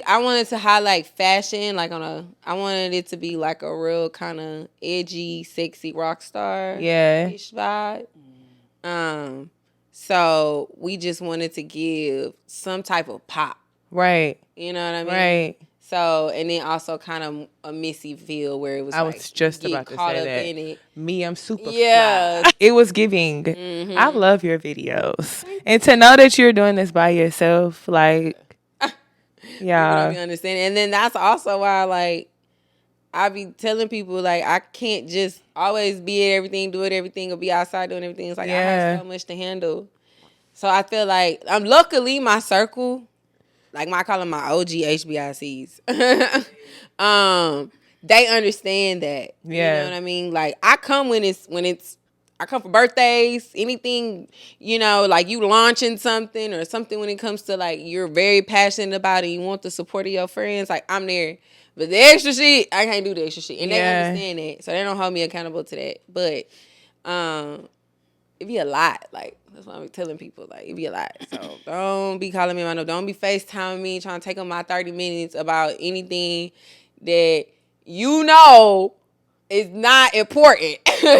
I wanted to highlight fashion, like I wanted it to be like a real kind of edgy, sexy rock star ish vibe. So we just wanted to give some type of pop. Right. You know what I mean? Right. So, and then also kind of a Missy feel where it was I was just about to say that. In it. Me, I'm super fly. It was giving. Mm-hmm. I love your videos. And to know that you're doing this by yourself, like, yeah. You understand. And then that's also why, like, I be telling people, like, I can't just always be at everything, do it everything, or be outside doing everything. It's like, I have so much to handle. So I feel like, luckily my circle, like I call them my OG HBICs. They understand that. Yeah. You know what I mean? Like, I come when I come for birthdays, anything, you know, like you launching something or something when it comes to like you're very passionate about it, you want the support of your friends, like I'm there. But the extra shit, I can't do the extra shit. And they understand that. So they don't hold me accountable to that. But it be a lot. Like, that's what I'm telling people. Like, it be a lot. So don't be calling me my number. Don't be FaceTiming me, trying to take up my 30 minutes about anything that you know is not important. Because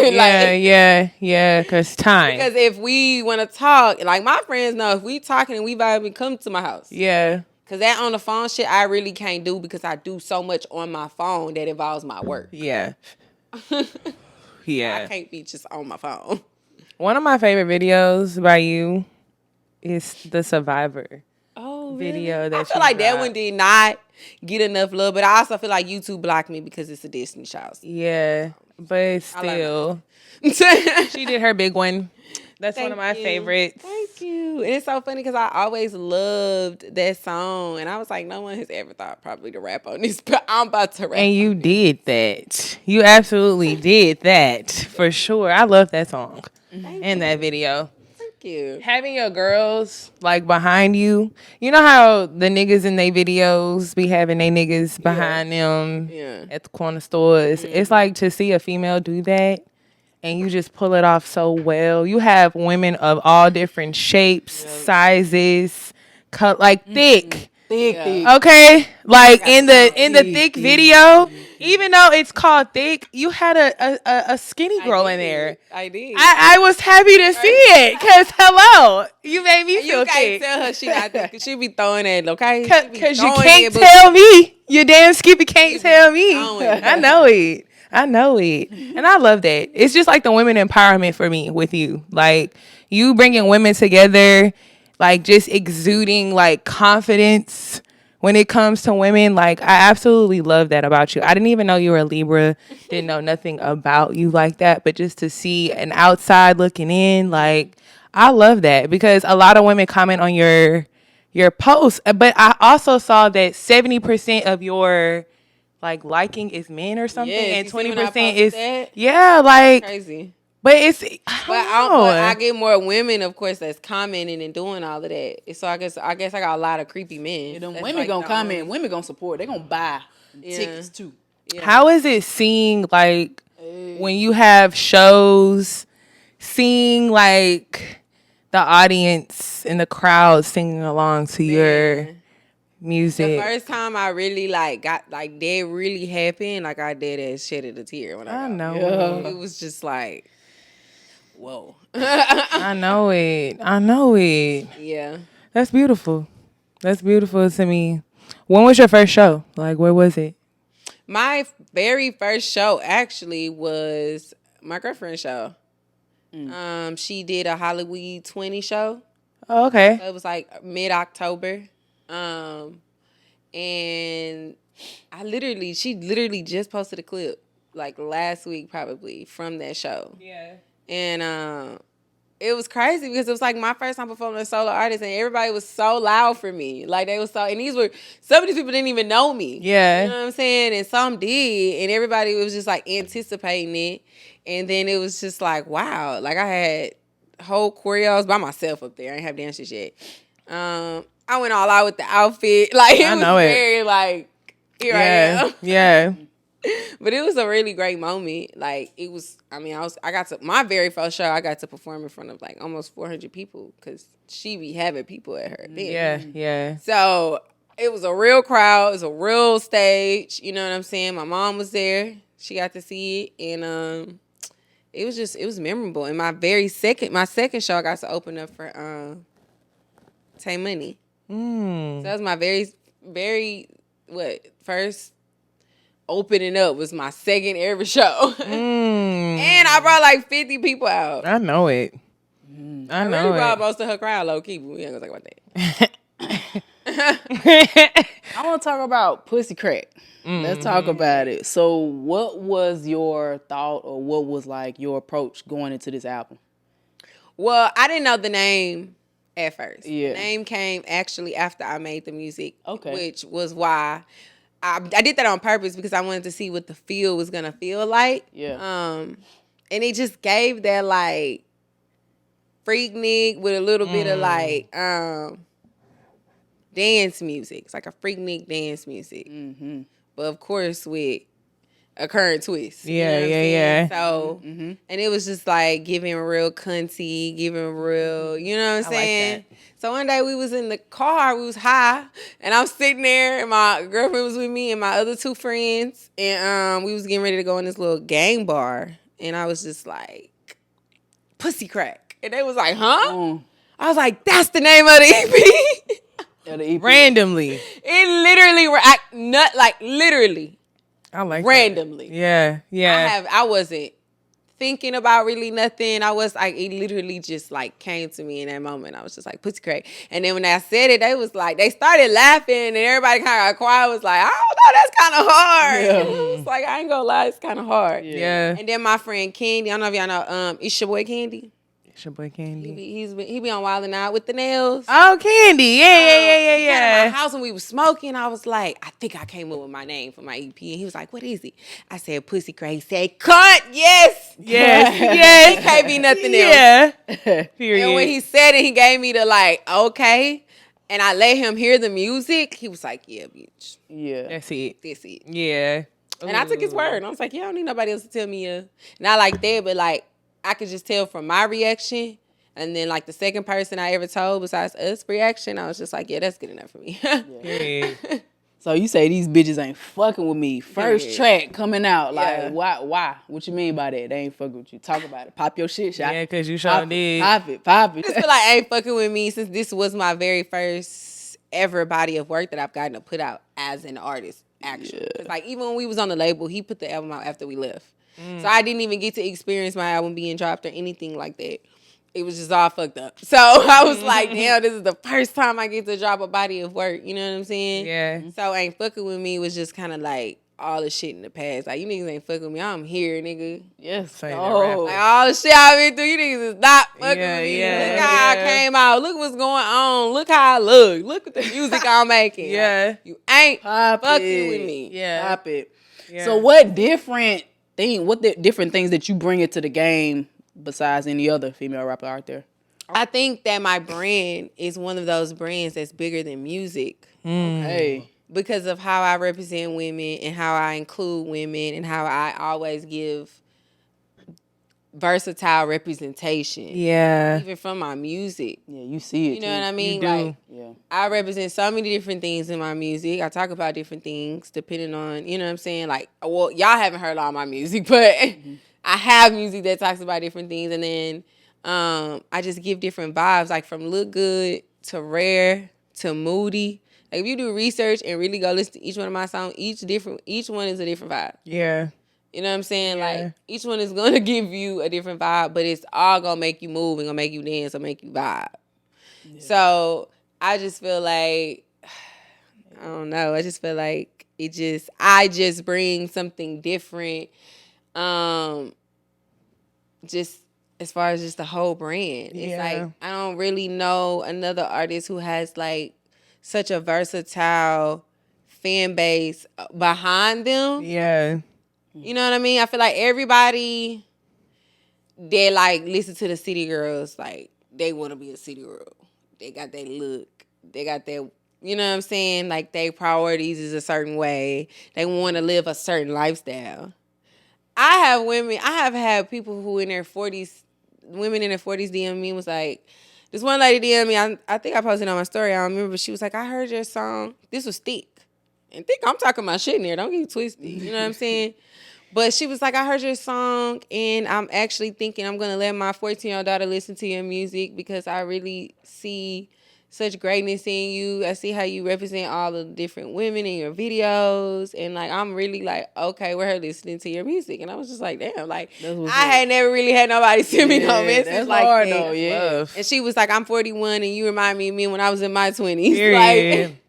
time. Because if we want to talk, like my friends know, if we talking and we vibing, come to my house. Yeah. Because that on the phone shit, I really can't do because I do so much on my phone that involves my work. Yeah. I can't be just on my phone. One of my favorite videos by you is the Survivor video. Really? I feel like that one did not get enough love, but I also feel like YouTube blocked me because it's a Disney child. Yeah, but still. She did her big one. That's one of my favorites. Thank you. And it's so funny because I always loved that song. And I was like, no one has ever thought probably to rap on this, but I'm about to rap. And you did that. You absolutely did that for sure. I love that song and that video. Thank you. Having your girls like behind you. You know how the niggas in their videos be having their niggas behind them at the corner stores. Mm-hmm. It's like to see a female do that. And you just pull it off so well. You have women of all different shapes, sizes, cut like thick. Thick. Okay? Like in the thick video, even though it's called thick, you had a skinny girl in there. I did. I was happy to see it. Cause hello. You made me feel thick. You can't tell her she not thick. She be throwing it, okay? Cause you can't tell me. You damn Skippy can't tell me. I know it. And I love that. It's just like the women empowerment for me with you. Like you bringing women together, like just exuding like confidence when it comes to women. Like I absolutely love that about you. I didn't even know you were a Libra. Didn't know nothing about you like that. But just to see an outside looking in, like I love that because a lot of women comment on your posts. But I also saw that 70% of your like liking is men or something, and 20% is like crazy. But it's I get more women, of course, that's commenting and doing all of that. So I guess I got a lot of creepy men. Yeah, them women like gonna comment, women gonna support. They gonna buy tickets too. Yeah. How is it seeing like when you have shows, seeing like the audience and the crowd singing along to your music? The first time I really like got like that really happened, like I did as shedded a tear when I know it was just like, whoa. I know it. Yeah, that's beautiful to me. When was your first show? Like where was it? My very first show actually was my girlfriend's show. She did a Halloween 20 show. Oh, okay. So it was like mid-October. And she literally just posted a clip like last week probably from that show. Yeah. And it was crazy because it was like my first time performing as a solo artist and everybody was so loud for me. Like they was so, and some of these people didn't even know me. Yeah. You know what I'm saying? And some did, and everybody was just like anticipating it. And then it was just like, wow. Like I had whole choreos by myself up there. I didn't have dancers yet. I went all out with the outfit. Like, it was very, like, here I am. Yeah. But it was a really great moment. Like, it was, my very first show, I got to perform in front of, like, almost 400 people because she be having people at her event. Yeah. So, it was a real crowd. It was a real stage. You know what I'm saying? My mom was there. She got to see it. And it was memorable. And my second show, I got to open up for Tay Money. So that was my very, first opening up was my second ever show. And I brought like 50 people out. I know it. I really brought most of her crowd low key, but we ain't gonna talk about that. I want to talk about Pussy Crack. Let's talk about it. So what was your thought or what was like your approach going into this album? Well, I didn't know the name at first. Yeah. The name came actually after I made the music. Okay. Which was why I did that on purpose because I wanted to see what the feel was gonna feel like. Yeah. And it just gave that like Freaknik with a little bit of like dance music. It's like a Freaknik dance music. Mm-hmm. But of course with a current twist. Yeah. So, and it was just like giving real cunty, giving real, you know what I'm saying? Like that. So one day we was in the car, we was high, and I'm sitting there, and my girlfriend was with me and my other two friends, and we was getting ready to go in this little gang bar, and I was just like, Pussy Crack. And they was like, huh? I was like, that's the name of the EP. Yeah, the EP. Randomly. It literally, literally. I like randomly. That. Yeah. I wasn't thinking about really nothing. I was like, it literally just like came to me in that moment. I was just like, Pussy Crack. And then when I said it, they was like, they started laughing and everybody kind of got quiet. Was like, I don't know, that's kind of hard. Yeah. It was like, I ain't gonna lie, it's kind of hard. Yeah. And then my friend Candy, I don't know if y'all know, it's your boy Candy. It's your boy Candy. He be on Wild 'N Out with the nails. Oh, Candy. Yeah. He came to my house when we was smoking. I was like, I think I came up with my name for my EP. And he was like, what is it? I said, Pussy Crack. He said, cunt, yes. It can't be nothing else. Yeah. Period. And when he said it, he gave me the like, okay. And I let him hear the music. He was like, yeah, bitch. Yeah. That's it. That's it. Yeah. And I took his word. And I was like, yeah, I don't need nobody else to tell me. Not like that, but like, I could just tell from my reaction. And then, like, the second person I ever told besides us reaction, I was just like, yeah, that's good enough for me. So you say these bitches ain't fucking with me. First track coming out. Like, why? What you mean by that? They ain't fucking with you. Talk about it. Pop your shit, shot. Yeah, because you sure did. Pop it. I just feel like ain't fucking with me since this was my very first ever body of work that I've gotten to put out as an artist, actually. Because, like, even when we was on the label, he put the album out after we left. So I didn't even get to experience my album being dropped or anything like that. It was just all fucked up. So I was like, damn, this is the first time I get to drop a body of work. You know what I'm saying? Yeah. So ain't fucking with me was just kind of like all the shit in the past. Like, you niggas ain't fucking with me. I'm here, nigga. Yes. Like, all the shit I've been through, you niggas is not fucking with me. Look how I came out. Look what's going on. Look how I look. Look at the music I'm making. Yeah. Like, you ain't fucking with me. Yeah. Pop it. Yeah. So what different things that you bring into the game besides any other female rapper out there? I think that my brand is one of those brands that's bigger than music. Okay. Because of how I represent women and how I include women and how I always give versatile representation. Yeah. Even from my music. Yeah, you see it. You know what I mean? You do. Like, I represent so many different things in my music. I talk about different things depending on, you know what I'm saying? Like, well, y'all haven't heard all my music, but I have music that talks about different things. And then I just give different vibes, like from Look Good to Rare to Moody. Like, if you do research and really go listen to each one of my songs, each one is a different vibe. Yeah. You know what I'm saying? Yeah. Like, each one is going to give you a different vibe, but it's all going to make you move and going to make you dance or make you vibe. Yeah. So, I just feel like, I don't know. I just feel like I just bring something different. Just as far as just the whole brand. It's like, I don't really know another artist who has like such a versatile fan base behind them. Yeah. You know what I mean? I feel like everybody that like listen to the City Girls, like they want to be a City Girl. They got that look. They got that, you know what I'm saying? Like, their priorities is a certain way. They want to live a certain lifestyle. I have had people who in their 40s, women in their 40s DM me and was like, this one lady DM me, I think I posted on my story, I don't remember, but she was like, I heard your song. This was thick. And think I'm talking about shit in there. Don't get twisted. You know what I'm saying? But she was like, I heard your song, and I'm actually thinking I'm going to let my 14-year-old daughter listen to your music because I really see such greatness in you. I see how you represent all the different women in your videos. And, like, I'm really, like, okay with her listening to your music. And I was just like, damn, like, I had never really had nobody send me no message that's like hard, that. though, yeah. And she was like, I'm 41, and you remind me of me when I was in my 20s. Period. Like,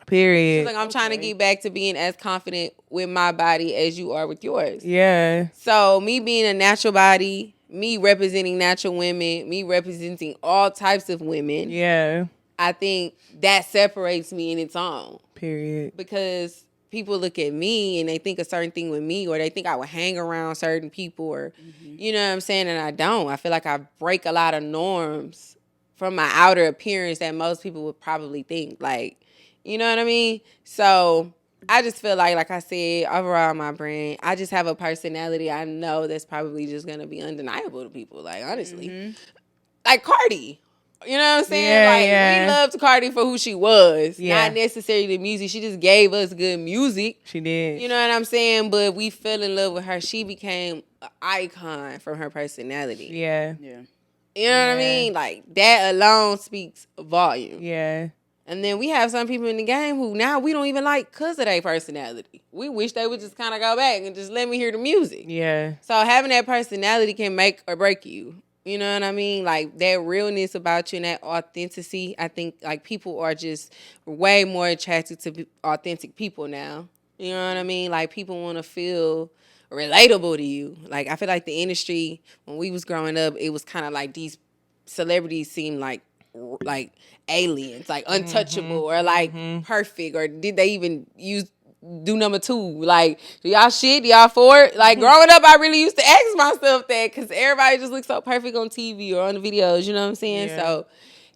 Period. she's like, I'm trying to get back to being as confident with my body as you are with yours. Yeah. So me being a natural body, me representing natural women, me representing all types of women. Yeah. I think that separates me in its own. Period. Because people look at me and they think a certain thing with me, or they think I would hang around certain people, or, you know what I'm saying? And I don't. I feel like I break a lot of norms from my outer appearance that most people would probably think. Like, you know what I mean? So I just feel like I said, overall my brand, I just have a personality I know that's probably just going to be undeniable to people. Like, honestly. Like Cardi. You know what I'm saying? We loved Cardi for who she was. Not necessarily the music. She just gave us good music. She did. You know what I'm saying? But we fell in love with her. She became an icon from her personality. Yeah. Yeah. You know what I mean? Like, that alone speaks volume. Yeah. And then we have some people in the game who now we don't even like because of their personality. We wish they would just kind of go back and just let me hear the music. Yeah. So having that personality can make or break you. You know what I mean? Like, that realness about you and that authenticity, I think, like, people are just way more attracted to authentic people now. You know what I mean? Like, people want to feel relatable to you. Like, I feel like the industry, when we was growing up, it was kind of like these celebrities seemed like aliens, like untouchable or like perfect, or did they even do number 2? Like, do y'all shit? Do y'all for it? Like, growing up, I really used to ask myself that because everybody just looks so perfect on TV or on the videos, you know what I'm saying? Yeah. So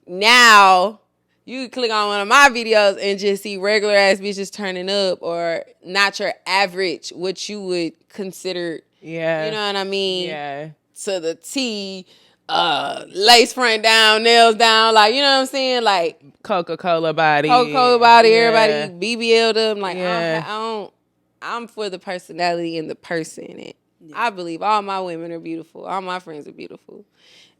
now you can click on one of my videos and just see regular ass bitches turning up, or not your average, what you would consider, you know what I mean? Yeah. To the T, lace front down, nails down, like, you know what I'm saying? Like, Coca-Cola body, everybody BBL'd up. Like, I'm for the personality and the person. And I believe all my women are beautiful. All my friends are beautiful.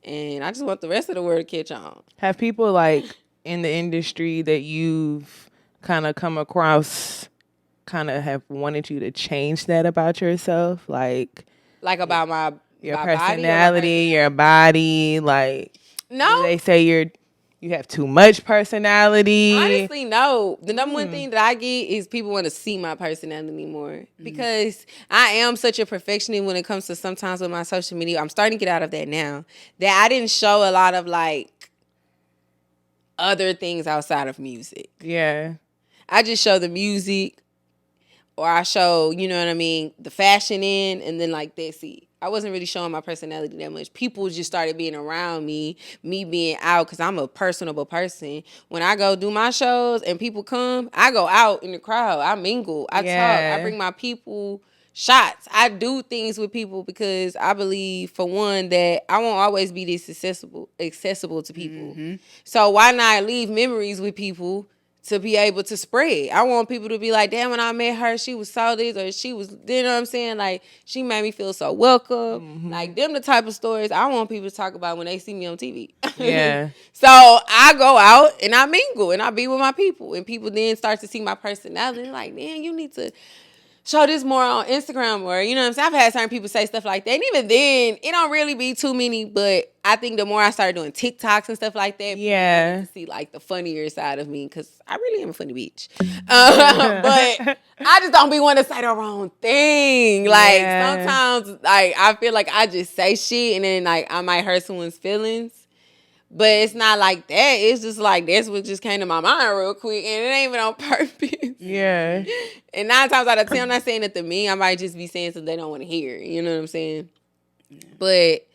And I just want the rest of the world to catch on. Have people, like, in the industry that you've kind of come across kind of have wanted you to change that about yourself? Like about your personality, your body, like, no, they say you have too much personality. Honestly, no. The number one thing that I get is people want to see my personality more, because I am such a perfectionist when it comes to sometimes with my social media. I'm starting to get out of that now, that I didn't show a lot of, like, other things outside of music. Yeah. I just show the music, or I show, you know what I mean, the fashion in, and then, like, that's it. I wasn't really showing my personality that much. People just started being around me being out, because I'm a personable person. When I go do my shows and people come, I go out in the crowd. I mingle. I talk. I bring my people shots. I do things with people because I believe, for one, that I won't always be this accessible to people. So why not leave memories with people to be able to spread? I want people to be like, damn, when I met her, she was so this, or she was, you know what I'm saying? Like, she made me feel so welcome. Like, them the type of stories I want people to talk about when they see me on TV. Yeah. So I go out and I mingle and I be with my people, and people then start to see my personality. They're like, man, you need to show this more on Instagram, or, you know what I'm saying? I've had certain people say stuff like that. And even then, it don't really be too many, but I think the more I started doing TikToks and stuff like that, people to see, like, the funnier side of me, because I really am a funny bitch. But I just don't be wanting to say the wrong thing. Like, sometimes, like, I feel like I just say shit and then, like, I might hurt someone's feelings. But it's not like that. It's just like, that's what just came to my mind real quick, and it ain't even on purpose. Yeah. And 9 times out of 10, I'm not saying it to me. I might just be saying something they don't want to hear. You know what I'm saying? Yeah. But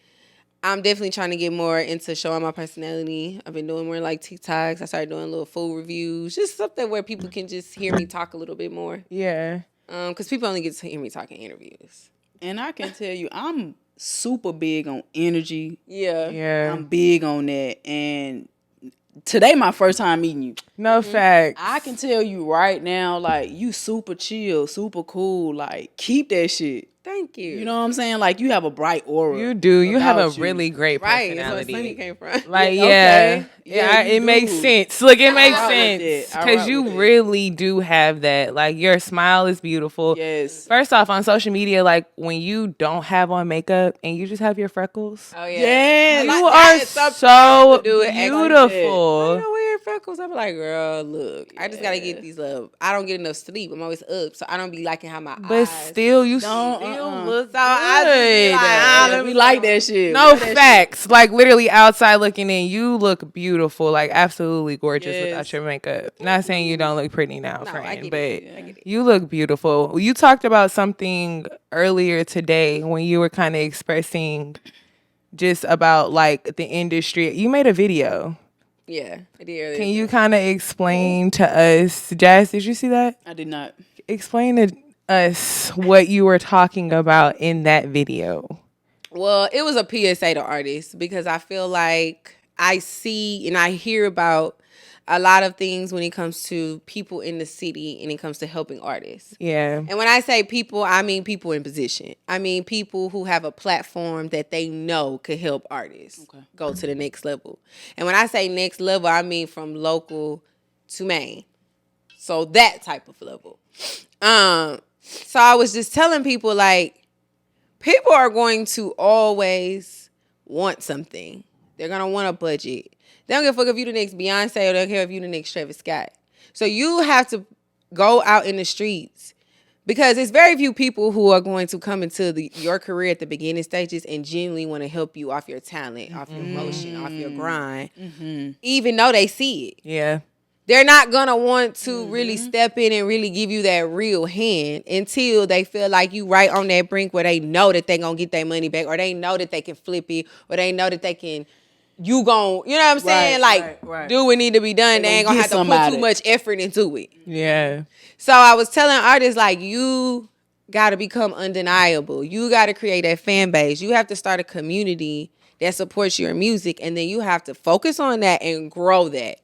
I'm definitely trying to get more into showing my personality. I've been doing more like TikToks. I started doing little food reviews, just something where people can just hear me talk a little bit more. Yeah. Because people only get to hear me talk in interviews. And I can tell you, I'm super big on energy. Yeah. I'm big on that. And today my first time meeting you. No facts. I can tell you right now, like, you super chill, super cool. Like, keep that shit. Thank you. You know what I'm saying? Like, you have a bright aura. You do. You have a really great personality. personality. Right, that's where Sunny came from. Like, okay. It makes sense. Look, it makes sense. Because you really do have that. Like, your smile is beautiful. Yes. First off, on social media, like, when you don't have on makeup and you just have your freckles. Oh, yeah. Yes. You are so beautiful. I don't wear freckles. I'm like, girl, look. I just got to get these up. I don't get enough sleep. I'm always up. So I don't be liking how my eyes. But still, you still look good. We like that shit. No facts. Shit. Like, literally outside looking in, you look beautiful. Like, absolutely gorgeous without your makeup. Not saying you don't look pretty now, friend, but you look beautiful. You talked about something earlier today when you were kind of expressing just about, like, the industry. You made a video. Yeah, I did earlier. Can you kind of explain to us, Jazz, did you see that? I did not. Explain to us what you were talking about in that video. Well, it was a PSA to artists because I feel like I see and I hear about a lot of things when it comes to people in the city and it comes to helping artists. Yeah. And when I say people, I mean people in position. I mean people who have a platform that they know could help artists go to the next level. And when I say next level, I mean from local to main. So that type of level. So I was just telling people, like, people are going to always want something. They're going to want a budget. They don't give a fuck if you the next Beyonce or they don't care if you the next Travis Scott. So you have to go out in the streets because it's very few people who are going to come into your career at the beginning stages and genuinely want to help you off your talent, off your emotion, off your grind, even though they see it. Yeah. They're not going to want to really step in and really give you that real hand until they feel like you right on that brink where they know that they're going to get their money back or they know that they can flip it or they know that they can, you know what I'm saying? Do what need to be done. They ain't going to have to put too much effort into it. Yeah. So I was telling artists, like, you got to become undeniable. You got to create that fan base. You have to start a community that supports your music and then you have to focus on that and grow that.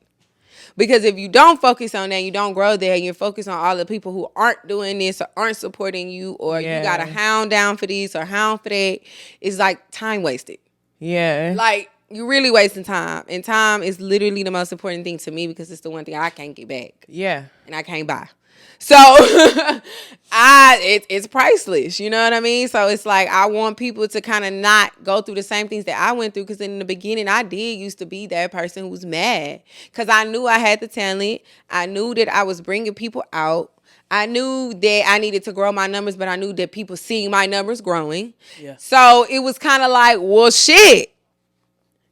Because if you don't focus on that, you don't grow there, and you're focused on all the people who aren't doing this or aren't supporting you, or you got to hound down for this or hound for that, it's like time wasted. Yeah. Like, you're really wasting time. And time is literally the most important thing to me because it's the one thing I can't get back. Yeah. And I can't buy. So it's priceless, you know what I mean? So it's like I want people to kind of not go through the same things that I went through because in the beginning I did used to be that person who was mad because I knew I had the talent. I knew that I was bringing people out. I knew that I needed to grow my numbers, but I knew that people seeing my numbers growing. Yeah. So it was kind of like, well, shit.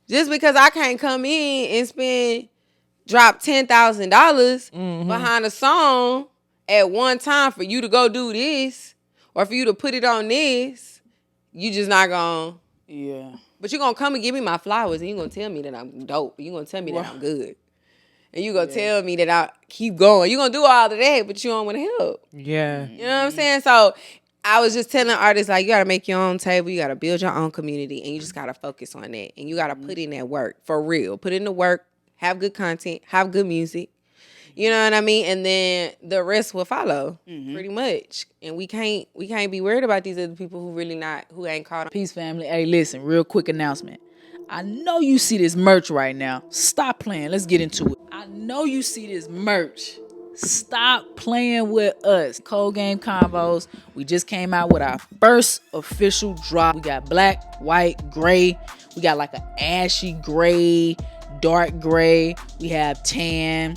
Just because I can't come in and drop $10,000 behind a song at one time for you to go do this or for you to put it on this, you just not gonna. Yeah. But you're gonna come and give me my flowers and you're gonna tell me that I'm dope. You're gonna tell me that I'm good. And you're gonna tell me that I keep going. You're gonna do all of that, but you don't want to help. Yeah. You know what I'm saying? So I was just telling artists, like, you gotta make your own table, you gotta build your own community, and you just gotta focus on that. And you gotta put in that work for real. Put in the work, have good content, have good music. You know what I mean? And then the rest will follow, pretty much. And we can't be worried about these other people who ain't caught on. Peace, family. Hey, listen, real quick announcement. I know you see this merch right now. Stop playing. Let's get into it. I know you see this merch. Stop playing with us. Cold Game Combos. We just came out with our first official drop. We got black, white, gray. We got like an ashy gray, dark gray. We have tan.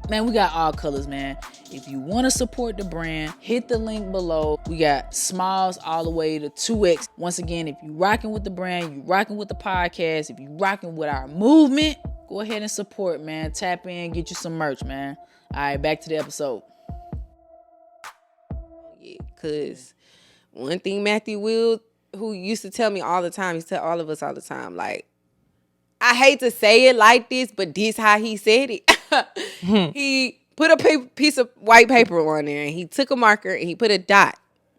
Man, we got all colors, man. If you want to support the brand, hit the link below. We got smalls all the way to 2X. Once again, if you rocking with the brand, you rocking with the podcast, if you rocking with our movement, go ahead and support, man. Tap in, get you some merch, man. All right, back to the episode. Yeah, because one thing Matthew will who used to tell me all the time, he tell all of us all the time, like, I hate to say it like this, but this how he said it. He put a piece of white paper on there, and he took a marker and he put a dot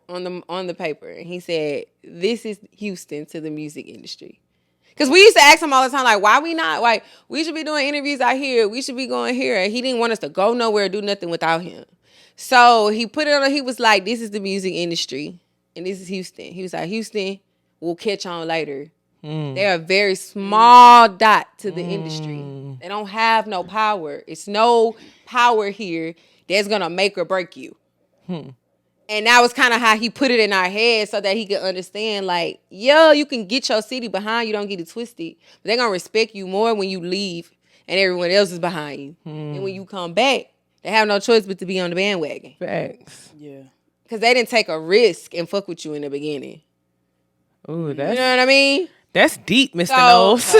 on the paper, and he said, "This is Houston to the music industry." Because we used to ask him all the time, like, why we not? Like, we should be doing interviews out here. We should be going here. And he didn't want us to go nowhere, do nothing without him. So he put it on, he was like, this is the music industry, and this is Houston. He was like, Houston will catch on later. They're a very small dot to the industry. They don't have no power. It's no power here that's going to make or break you. And that was kind of how he put it in our head so that he could understand, like, yo, you can get your city behind you, don't get it twisted. But they're going to respect you more when you leave and everyone else is behind you. And when you come back, they have no choice but to be on the bandwagon. Facts. Yeah. Because they didn't take a risk and fuck with you in the beginning. Ooh, that's... You know what I mean? That's deep, Mr. Knowles.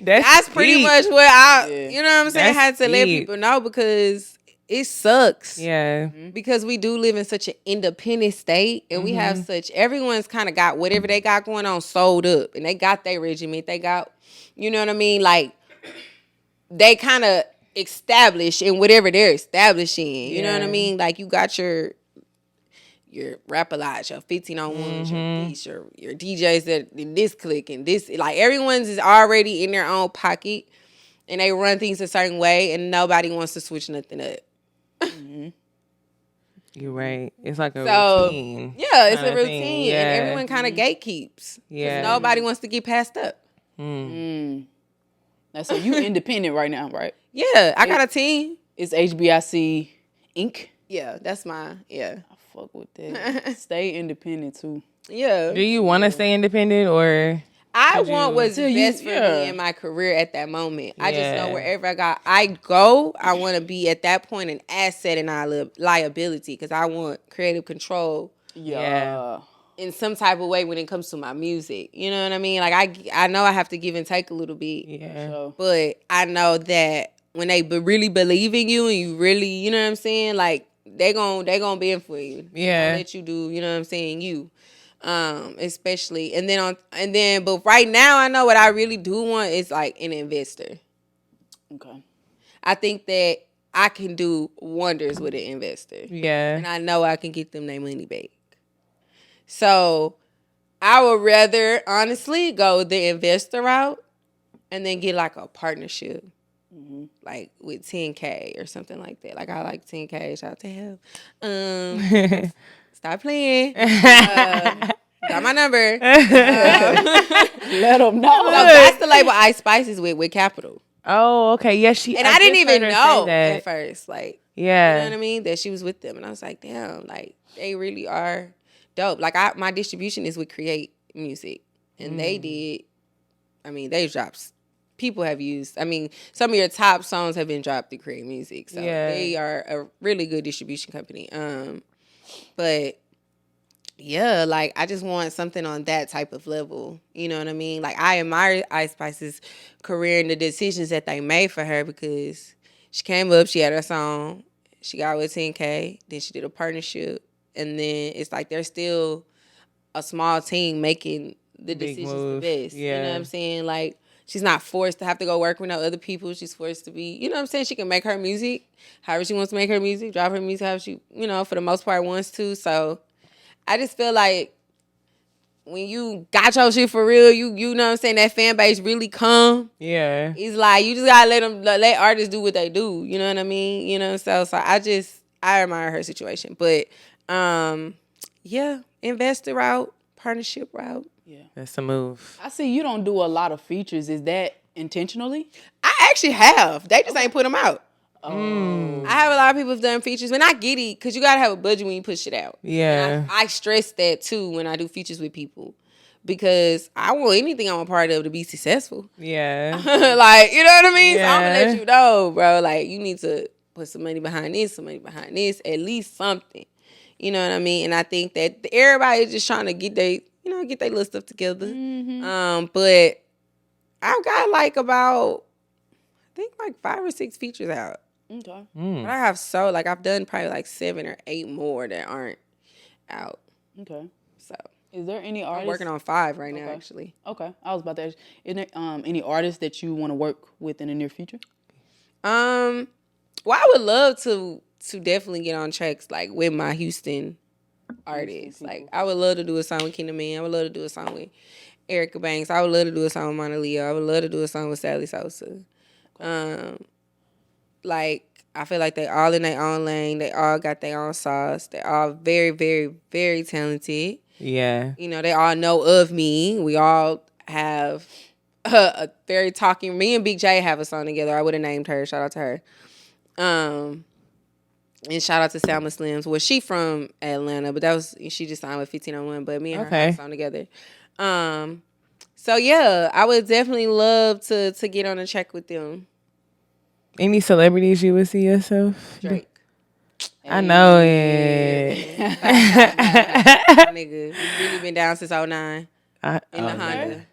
That's pretty much what you know what I'm saying? I had to let deep. people know because it sucks. Yeah. Because we do live in such an independent state and we have everyone's kind of got whatever they got going on sold up and they got their regiment. They got, you know what I mean? Like, they kind of established in whatever they're establishing. You know what I mean? Like, you got your Rap-A-Lot, your 1501s, your DJs that in this clique and this, like, everyone's is already in their own pocket and they run things a certain way and nobody wants to switch nothing up. You're right. It's like a routine. Yeah, it's a routine. Yeah. And everyone kind of gatekeeps. Yeah. Nobody wants to get passed up. So you independent right now, right? Yeah, I got a team. It's HBIC Inc. Yeah, that's my, I fuck with that. Stay independent too. Yeah. Do you want to stay independent or? I want what's best for me in my career at that moment. I just know wherever I go, I want to be at that point an asset and not liability because I want creative control. Yeah. In some type of way when it comes to my music. You know what I mean? Like, I know I have to give and take a little bit. Yeah. But I know that when they really believe in you and you really, you know what I'm saying? Like, they gon' be in for you. Yeah. Let you do, you know what I'm saying, you. Especially but right now I know what I really do want is like an investor. Okay. I think that I can do wonders with an investor. Yeah. And I know I can get them their money back. So I would rather honestly go the investor route and then get like a partnership. Like with 10K or something like that. Like I like 10K. Shout out to him. Stop playing. Got my number. Let them know. So that's the label Ice Spices with Capital. Oh, okay. Yes, and I didn't even know at first. Like, yeah, you know what I mean? That she was with them, and I was like, damn, like they really are dope. Like my distribution is with Create Music, and they did. I mean, they dropped. People have used. I mean, some of your top songs have been dropped to Create Music, so they are a really good distribution company. But yeah, like I just want something on that type of level. You know what I mean? Like I admire Ice Spice's career and the decisions that they made for her because she came up, she had her song, she got with 10K, then she did a partnership, and then it's like they're still a small team making the decisions the best. Yeah. You know what I'm saying? Like she's not forced to have to go work with no other people. She's forced to be, you know what I'm saying? She can make her music however she wants to make her music, drop her music however she, you know, for the most part wants to. So I just feel like when you got your shit for real, you know what I'm saying, that fan base really come. Yeah. It's like you just gotta let artists do what they do. You know what I mean? You know, so I admire her situation. But investor route, partnership route. Yeah. That's a move. I see you don't do a lot of features. Is that intentionally? I actually have. They just ain't put them out. I have a lot of people who've done features, and I get it because you gotta have a budget when you put shit out. Yeah, I stress that too when I do features with people because I want anything I'm a part of to be successful. Yeah, like you know what I mean. Yeah. So I'm gonna let you know, bro. Like you need to put some money behind this, at least something. You know what I mean? And I think that everybody is just trying to get their little stuff together. But I've got like about I think like 5 or 6 features out. Okay. But I have I've done probably like 7 or 8 more that aren't out. Okay. So Is there any artists? I'm working on 5 right now, actually. Okay. I was about to ask, is there any artists that you want to work with in the near future? Well, I would love to definitely get on tracks like with my Houston artists. Like I would love to do a song with Kingdom Man. I would love to do a song with Erica Banks. I would love to do a song with Mona Leo. I would love to do a song with Sally Sosa. Like I feel like they all in their own lane. They all got their own sauce. They're all very, very, very talented. Yeah. You know, they all know of me. We all have a very talking. Me and Big J have a song together. I would have named her. Shout out to her. And shout out to Salma Slims. Well, she from Atlanta, but she just signed with 1501. But me and her have a song together. So yeah, I would definitely love to get on a track with them. Any celebrities you would see yourself? Drake. I know it. Nigga, we really been down since 2009 in the Honda.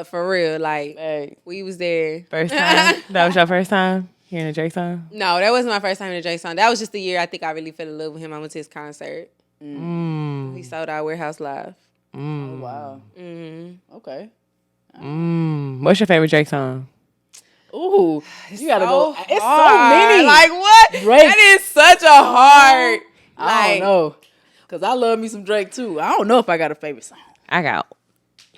For real, like we was there. First time? That was your first time hearing a Drake song? No, that wasn't my first time hearing a Drake song. That was just the year I think I really fell in love with him. I went to his concert. We sold our Warehouse Live. Oh wow. Okay. What's your favorite Drake song? Ooh, you gotta go. It's hard. So many. Like what? Drake. That is such a hard. I don't know, cause I love me some Drake too. I don't know if I got a favorite song. I got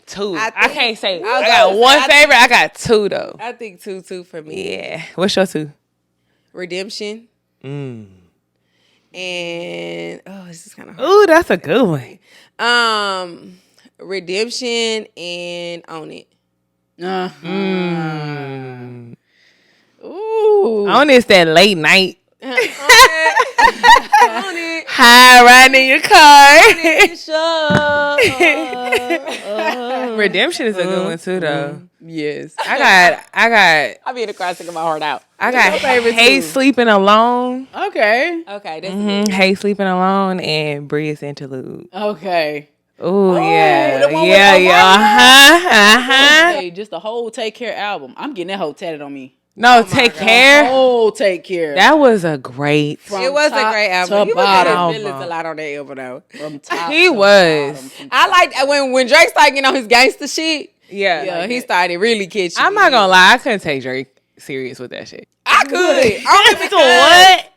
2. I can't say. I got one favorite. I got 2 though. I think 2 for me. Yeah. What's your 2? Redemption. And this is kind of hard. Ooh, that's a good one. Redemption and Own It. Ooh. On it's that late night. Own it. High riding in your car. Redemption is a good one too, though. Yes. I got. I'll be in the car singing my heart out. I got Hate Sleeping Alone. Okay. That's Hate Sleeping Alone and Breeze Interlude. Okay. Ooh, the yeah. one with Hey, just the whole Take Care album. I'm getting that whole tatted on me. No, Take Care. Oh, Take Care. That was a great. It was a great album. He was in his feelings a lot on that album though. He was. I liked when Drake started getting on his gangster shit. Yeah, he started really catching. I'm not gonna lie, I couldn't take Drake serious with that shit. I could. What?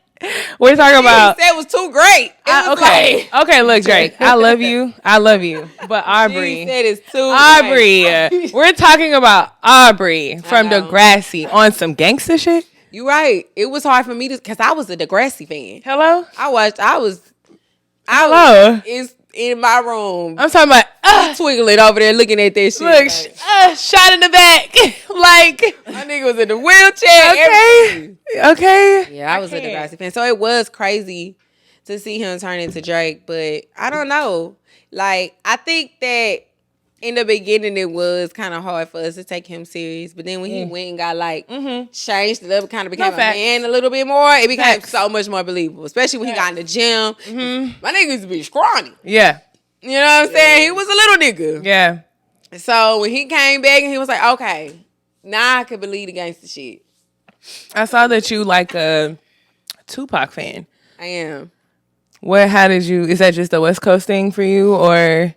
We're talking about. He said it was too great. Okay. Look, Drake, I love you, but Aubrey. He said it's too Aubrey. We're talking about Aubrey from Degrassi on some gangster shit. You right. It was hard for me because I was a Degrassi fan. Hello. I was in my room. I'm talking about twiggling over there looking at that shit. Look, shot in the back. Like my nigga was in the wheelchair. Okay. Yeah, I was a Degrassi fan. So it was crazy to see him turn into Drake, but I don't know. Like I think that in the beginning it was kind of hard for us to take him serious, but then when he went and got changed it up, kind of became a man a little bit more, it became so much more believable, especially when he got in the gym. My nigga used to be scrawny. Yeah. You know what I'm saying? He was a little nigga. Yeah. So when he came back and he was like, okay, now I can believe the gangster shit. I saw that you like a Tupac fan. I am. Is that just a West Coast thing for you, or?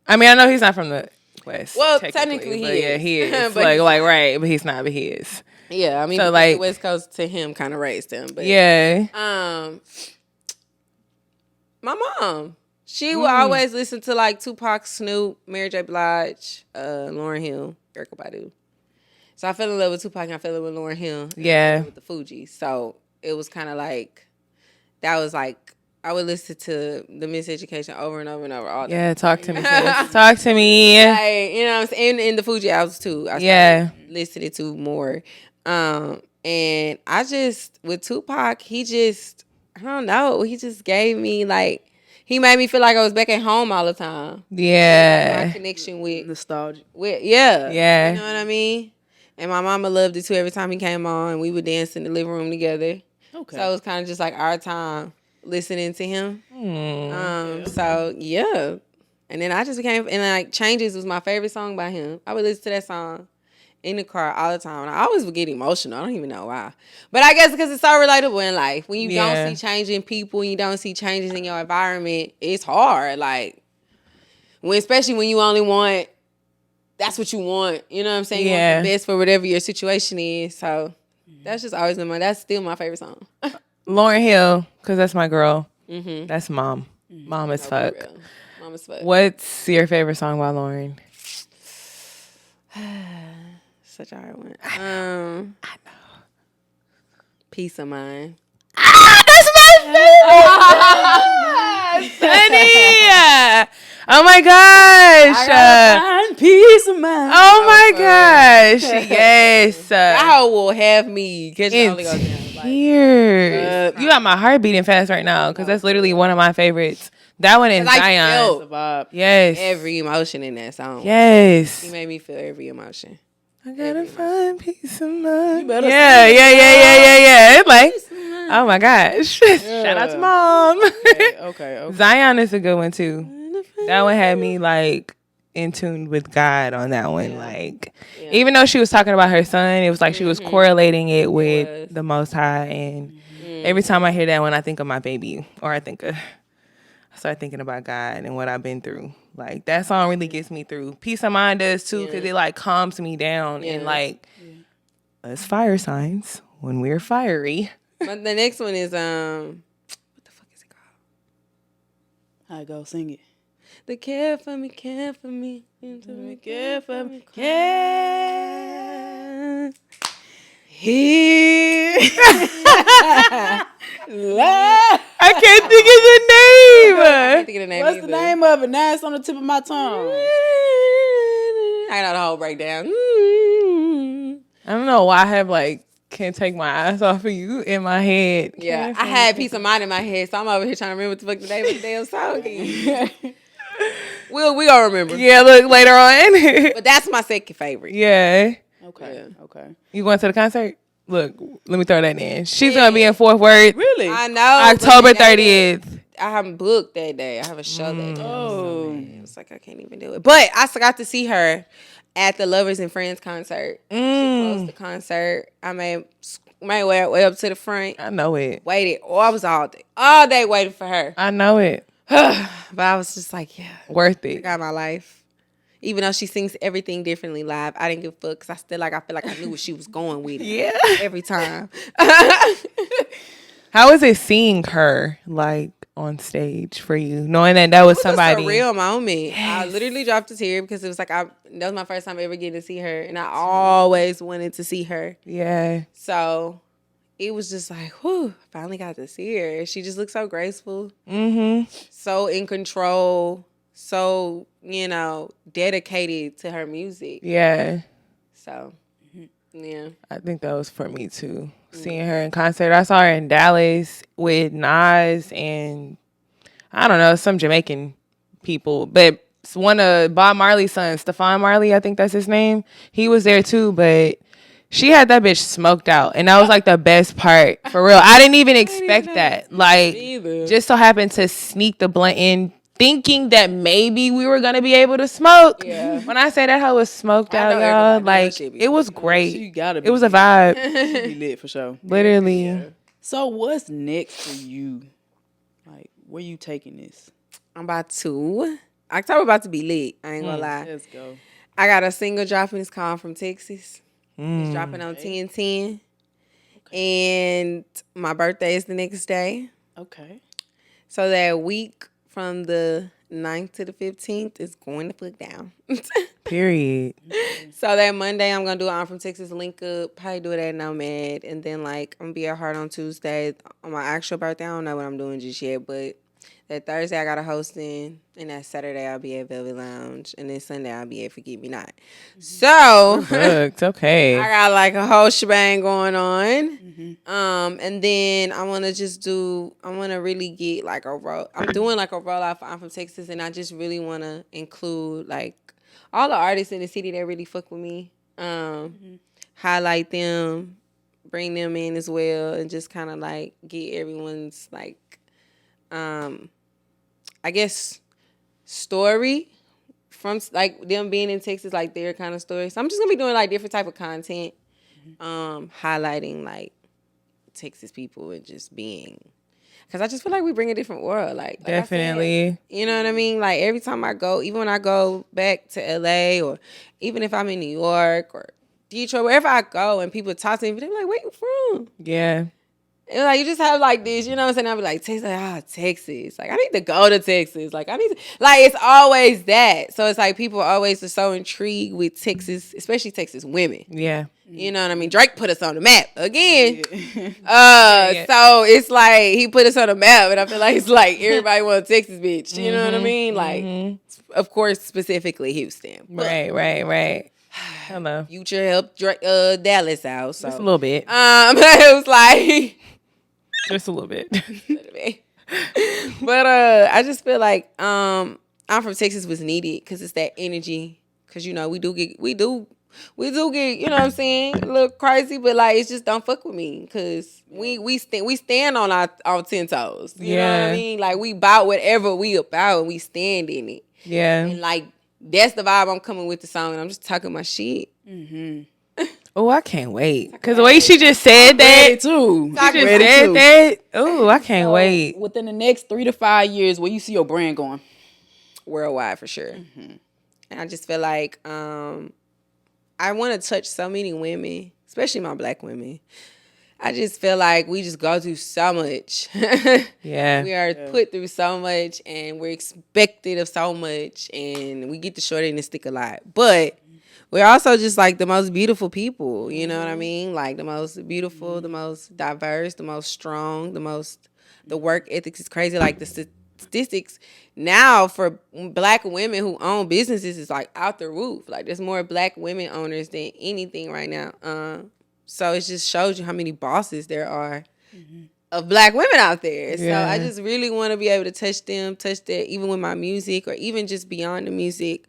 I mean, I know he's not from the West. Well, technically he is. Yeah, he is. Right, but he's not, but he is. Yeah, I mean, so the West Coast to him kind of raised him. But yeah. My mom, she would always listen to like Tupac, Snoop, Mary J. Blige, Lauryn Hill, Erykah Badu. So I fell in love with Tupac and I fell in love with Lauryn Hill. Yeah. With the Fugees. So it was kind of like, that was like, I would listen to the Miseducation over and over and over all the time. Talk to me. Talk to me. Like, you know what I'm saying? And the Fugees albums too. I started listening to more. And I just, with Tupac, he just, I don't know. He just gave me like, he made me feel like I was back at home all the time. Yeah. My connection with nostalgia. Yeah. You know what I mean? And my mama loved it too. Every time he came on, we would dance in the living room together. Okay. So it was kind of just like our time listening to him. So yeah. And then I just became, and like Changes was my favorite song by him. I would listen to that song in the car all the time. And I always would get emotional. I don't even know why. But I guess because it's so relatable in life. When you don't see change in people, and you don't see changes in your environment, it's hard. Like, especially when you only want, that's what you want. You know what I'm saying? You want the best for whatever your situation is. So that's just always that's still my favorite song. Lauryn Hill, because that's my girl. That's mom. Mom as fuck. Mom as fuck. What's your favorite song by Lauryn? Such a hard one. I know. Peace of Mind. That's my favorite. SUNNI. Oh my gosh. I gotta find peace of mind. Oh my gosh. Yes. That will have me catching tears. You got my heart beating fast right now because that's literally one of my favorites. That one and Zion. Yes. Every emotion in that song. Yes. He made me feel every emotion. I gotta find peace of mind. Yeah. It's like, oh my gosh. Shout out to mom. Okay. Zion is a good one too. That one had me like in tune with God on that one. Like, even though she was talking about her son, it was like she was correlating it with the Most High. And every time I hear that one, I think of my baby, or I start thinking about God and what I've been through. Like, that song really gets me through. Peace of Mind does too, because it like calms me down and like us fire signs when we're fiery. But the next one is what the fuck is it called? I go sing it. The care for me, care for me, care for me, care. Here. I can't think of the name. I can't think of the name. What's the name of it? Now it's on the tip of my tongue. I know the whole breakdown. I don't know why I have like can't take my eyes off of you in my head. Yeah, I had Peace of Mind in my head, so I'm over here trying to remember what the fuck the name of the damn song is. We all remember. Yeah, look later on. But that's my second favorite. Yeah. Okay. You going to the concert? Look, let me throw that in. She's gonna be in Fort Worth. Really? I know. October 30th. I haven't booked that day. I have a show that day. Oh. It's like I can't even do it. But I got to see her at the Lovers and Friends concert. She closed the concert. I made way up to the front. I know it. Waited. Oh, I was all day waiting for her. I know it. But I was just like, yeah, worth it. I got my life. Even though she sings everything differently live, I didn't give a fuck because I feel like I knew where she was going with it. Yeah. Every time. How is it seeing her like on stage for you, knowing that was somebody? It was a real moment. Yes. I literally dropped a tear because it was like that was my first time ever getting to see her, and I always wanted to see her. Yeah. So it was just like, whew, I finally got to see her. She just looked so graceful. So in control. So, dedicated to her music. Yeah. So, yeah. I think that was for me too. Seeing her in concert. I saw her in Dallas with Nas and I don't know, some Jamaican people. But one of Bob Marley's sons, Stephon Marley, I think that's his name. He was there too, but she had that bitch smoked out. And that was like the best part. For real. I didn't even expect that. Like, just so happened to sneak the blunt in, thinking that maybe we were gonna be able to smoke. Yeah. When I say that hoe was smoked out, y'all, like it was great. It was a vibe. She be lit for sure. Literally. Yeah. So what's next for you? Like, where you taking this? October about to be lit. I ain't gonna lie. Let's go. I got a single dropping. It's called From Texas. It's dropping on 10/10. And my birthday is the next day. Okay. So that week from the 9th to the 15th is going to put down. Period. So that Monday, I'm going to do an I'm From Texas link up. Probably do it at Nomad. And then, I'm going to be at Heart on Tuesday. On my actual birthday, I don't know what I'm doing just yet. But that Thursday, I got a hosting. And that Saturday, I'll be at Velvet Lounge. And then Sunday, I'll be at Forget Me Not. So, it's okay. I got, a whole shebang going on. And then I want to really get, I'm doing, a rollout for I'm From Texas. And I just really want to include, all the artists in the city that really fuck with me, highlight them, bring them in as well, and just kind of get everyone's I guess story from them being in Texas, their kind of story. So I'm just gonna be doing different type of content, highlighting Texas people and just being. Because I just feel like we bring a different world. Like definitely. Said, you know what I mean? Like every time I go, even when I go back to LA or even if I'm in New York or Detroit, wherever I go and people talk to me, they're like, where you from? Yeah. And like you just have like this, you know what I'm saying? I'll be like, Texas, Texas. Like I need to go to Texas. Like I need to, like it's always that. So it's like people always are so intrigued with Texas, especially Texas women. Yeah. You know what I mean? Drake put us on the map again. So it's like he put us on the map, and I feel like it's like everybody wants Texas, bitch. You know what I mean? Like, of course, specifically Houston. Right. Hello. Future helped Dallas out. So. Just a little bit. It was like. Just a little bit. But I just feel like I'm from Texas was needed because it's that energy. Because you know we do get you know what I'm saying, a little crazy, but like it's just don't fuck with me because we stand on our 10 toes. You know what I mean? Like we about whatever we about and we stand in it. Yeah. And like that's the vibe I'm coming with the song, and I'm just talking my shit. Oh, I can't wait. Because the way she just said that. Too. She just said that. Oh, I can't wait. Within the next 3 to 5 years, where you see your brand going? Worldwide, for sure. And I just feel like I want to touch so many women, especially my black women. I just feel like we just go through so much. Yeah. We are put through so much, and we're expected of so much, and we get the short end and stick a lot. But we're also just like the most beautiful people, you know what I mean? Like the most beautiful, the most diverse, the most strong, the work ethics is crazy. Like the statistics now for black women who own businesses is like out the roof. Like there's more black women owners than anything right now. So it just shows you how many bosses there are of black women out there. Yeah. So I just really want to be able to touch that even with my music or even just beyond the music.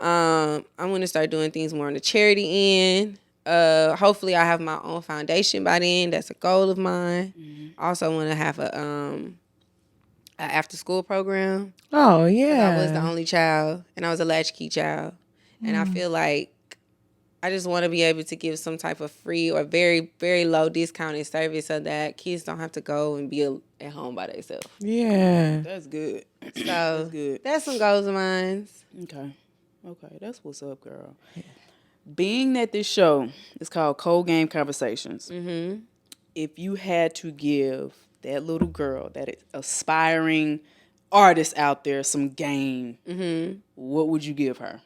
I want to start doing things more on the charity end. Hopefully I have my own foundation by then. That's a goal of mine. I also want to have a after school program. Oh yeah. I was the only child and I was a latchkey child. And I feel like I just want to be able to give some type of free or very, very low discounted service so that kids don't have to go and be at home by themselves. Yeah. That's good. So that's good. That's some goals of mine. Okay, that's what's up, girl. Yeah. Being that this show is called Cold Game Conversations, if you had to give that little girl, that aspiring artist out there, some game, what would you give her?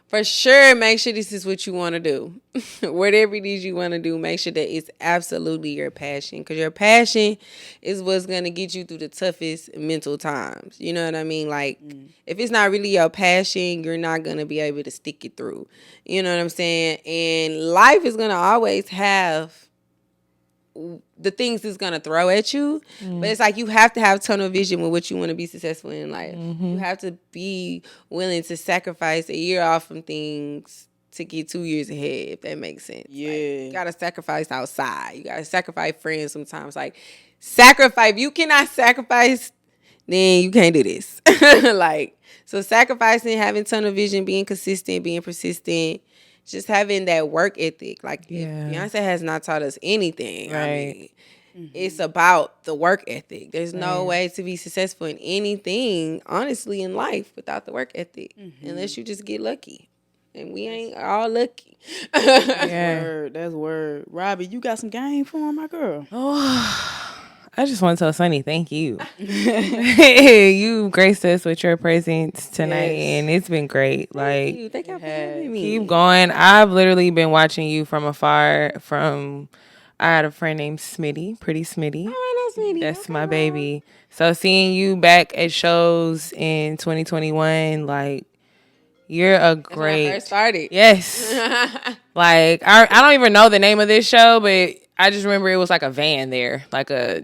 For sure, make sure this is what you want to do. Whatever it is you want to do, make sure that it's absolutely your passion. Because your passion is what's going to get you through the toughest mental times. You know what I mean? Like, if it's not really your passion, you're not going to be able to stick it through. You know what I'm saying? And life is going to always have the things it's going to throw at you. But it's like you have to have tunnel vision with what you want to be successful in life. You have to be willing to sacrifice a year off from things to get 2 years ahead, if that makes sense. Yeah. Like, you got to sacrifice outside. You got to sacrifice friends sometimes. Like, sacrifice. If you cannot sacrifice, then you can't do this. Like, so sacrificing, having tunnel vision, being consistent, being persistent, just having that work ethic. Like, Beyonce has not taught us anything. Right. I mean, it's about the work ethic. There's no way to be successful in anything, honestly, in life without the work ethic. Unless you just get lucky. And we ain't all lucky. That's word. Robbie, you got some game for him, my girl? Oh, I just want to tell Sunny, thank you. You graced us with your presence tonight, and it's been great. Thank you for having me. Keep going. I've literally been watching you from afar. I had a friend named Smitty, Pretty Smitty. Oh, that's Smitty. That's my baby. So seeing you back at shows in 2021, like, you're a great. That's when I first started. Yes. Like, I don't even know the name of this show, but I just remember it was like a van there, like a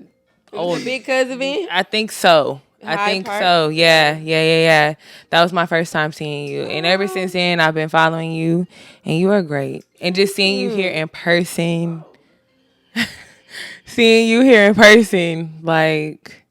old Big Cousin van. I think so. Yeah. That was my first time seeing you, and ever since then, I've been following you, and you are great. And just seeing you here in person, like,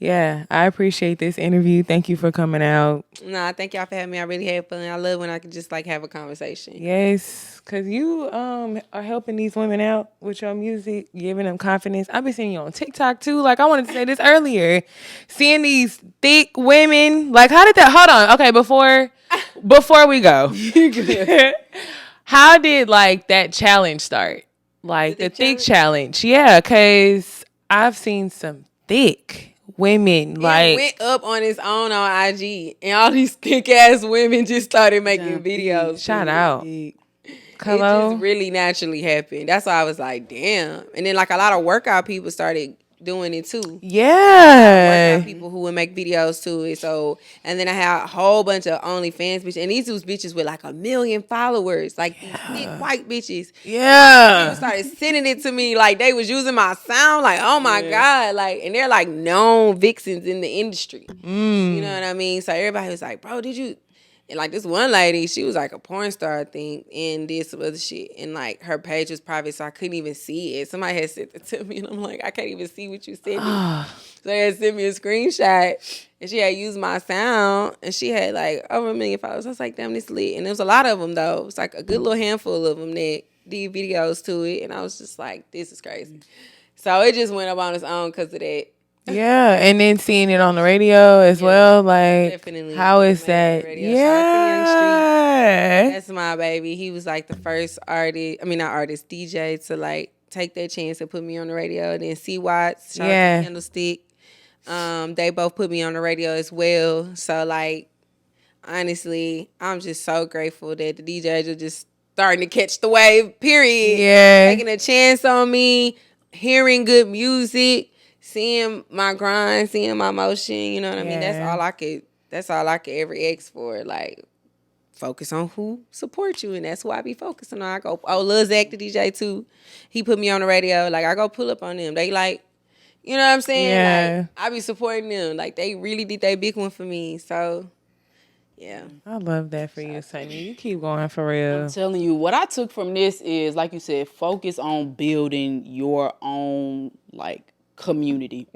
Yeah, I appreciate this interview. Thank you for coming out. Nah, thank y'all for having me. I really had fun. I love when I can just like have a conversation. Yes, because you are helping these women out with your music, giving them confidence. I've been seeing you on TikTok too. Like, I wanted to say this earlier. Seeing these thick women. Like, how did that... Hold on. Okay, before we go. How did, like, that challenge start? Like, the thick challenge. Yeah, because I've seen some thick women. Like, it went up on its own on IG, and all these thick ass women just started making videos. Shout out. It just really naturally happened. That's why I was like, damn. And then like a lot of workout people started doing it too. Yeah. Workout people who would make videos to it. So, and then I had a whole bunch of OnlyFans bitches, and these was bitches with like 1 million followers, like these thick white bitches. Yeah. People started sending it to me like they was using my sound, like, oh my God, like, and they're like known vixens in the industry. You know what I mean? So everybody was like, bro, did you? And like this one lady, she was like a porn star, I think, and did some other shit. And like her page was private, so I couldn't even see it. Somebody had sent it to me, and I'm like, I can't even see what you sent me. So they had sent me a screenshot, and she had used my sound, and she had like over 1 million followers. I was like, damn, this lit. And there was a lot of them though. It was like a good little handful of them that did videos to it, and I was just like, this is crazy. So it just went up on its own because of that. Yeah, and then seeing it on the radio as well, like, definitely. How is that? Yeah, that's my baby. He was like the first DJ to like take that chance and put me on the radio. And then C-Watts, shout out to Candlestick. They both put me on the radio as well. So like, honestly, I'm just so grateful that the DJs are just starting to catch the wave. Period. Yeah, taking a chance on me, hearing good music. Seeing my grind, seeing my motion, you know what I mean? That's all I could ever ask for. Like, focus on who supports you, and that's who I be focusing on. I go, Lil Zach, the DJ too. He put me on the radio. Like, I go pull up on them. They like, you know what I'm saying? Yeah. Like, I be supporting them. Like, they really did that big one for me. So, yeah. I love that for you, Sunny. You keep going for real. I'm telling you, what I took from this is, like you said, focus on building your own, like, community.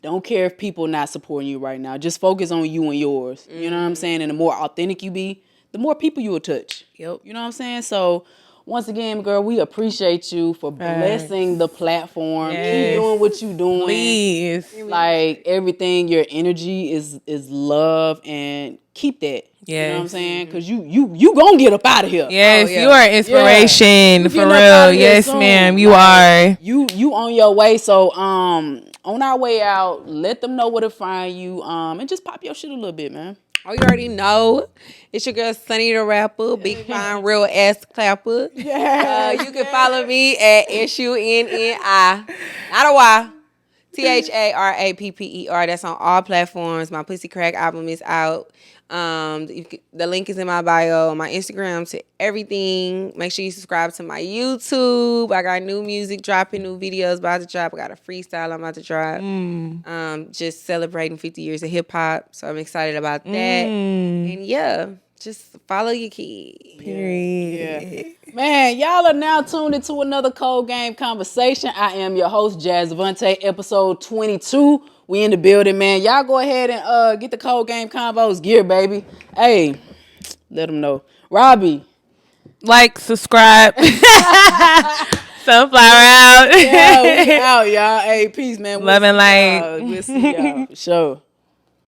Don't care if people not supporting you right now. Just focus on you and yours. You know what I'm saying? And the more authentic you be, the more people you will touch. Yep. You know what I'm saying? So once again, girl, we appreciate you for blessing the platform. Keep doing what you doing. Please. Like, everything, your energy is love, and keep that. You know what I'm saying? Because you gonna get up out of here. Yes, you are inspiration for real. Yes, ma'am, you are. You on your way. So on our way out, let them know where to find you. And just pop your shit a little bit, man. Oh, you already know. It's your girl Sunny the Rapper, big fine real ass clapper. You can follow me at SUNNI, not a Y, THARAPPER. That's on all platforms. My Pussy Crack album is out. The link is in my bio, on my Instagram, to everything. Make sure you subscribe to my YouTube. I got new music dropping, new videos about to drop. I got a freestyle I'm about to drop. Just celebrating 50 years of hip hop. So I'm excited about that. And yeah, just follow your kid. Period. Man, y'all are now tuned into another Cold Game Conversation. I am your host, Jazz Vante, episode 22. We in the building, man. Y'all go ahead and get the Cold Game Convos gear, baby. Hey, let them know. Robbie. Like, subscribe. Sunflower out. Yeah, we out, y'all. Hey, peace, man. Love and light. We'll see y'all for sure.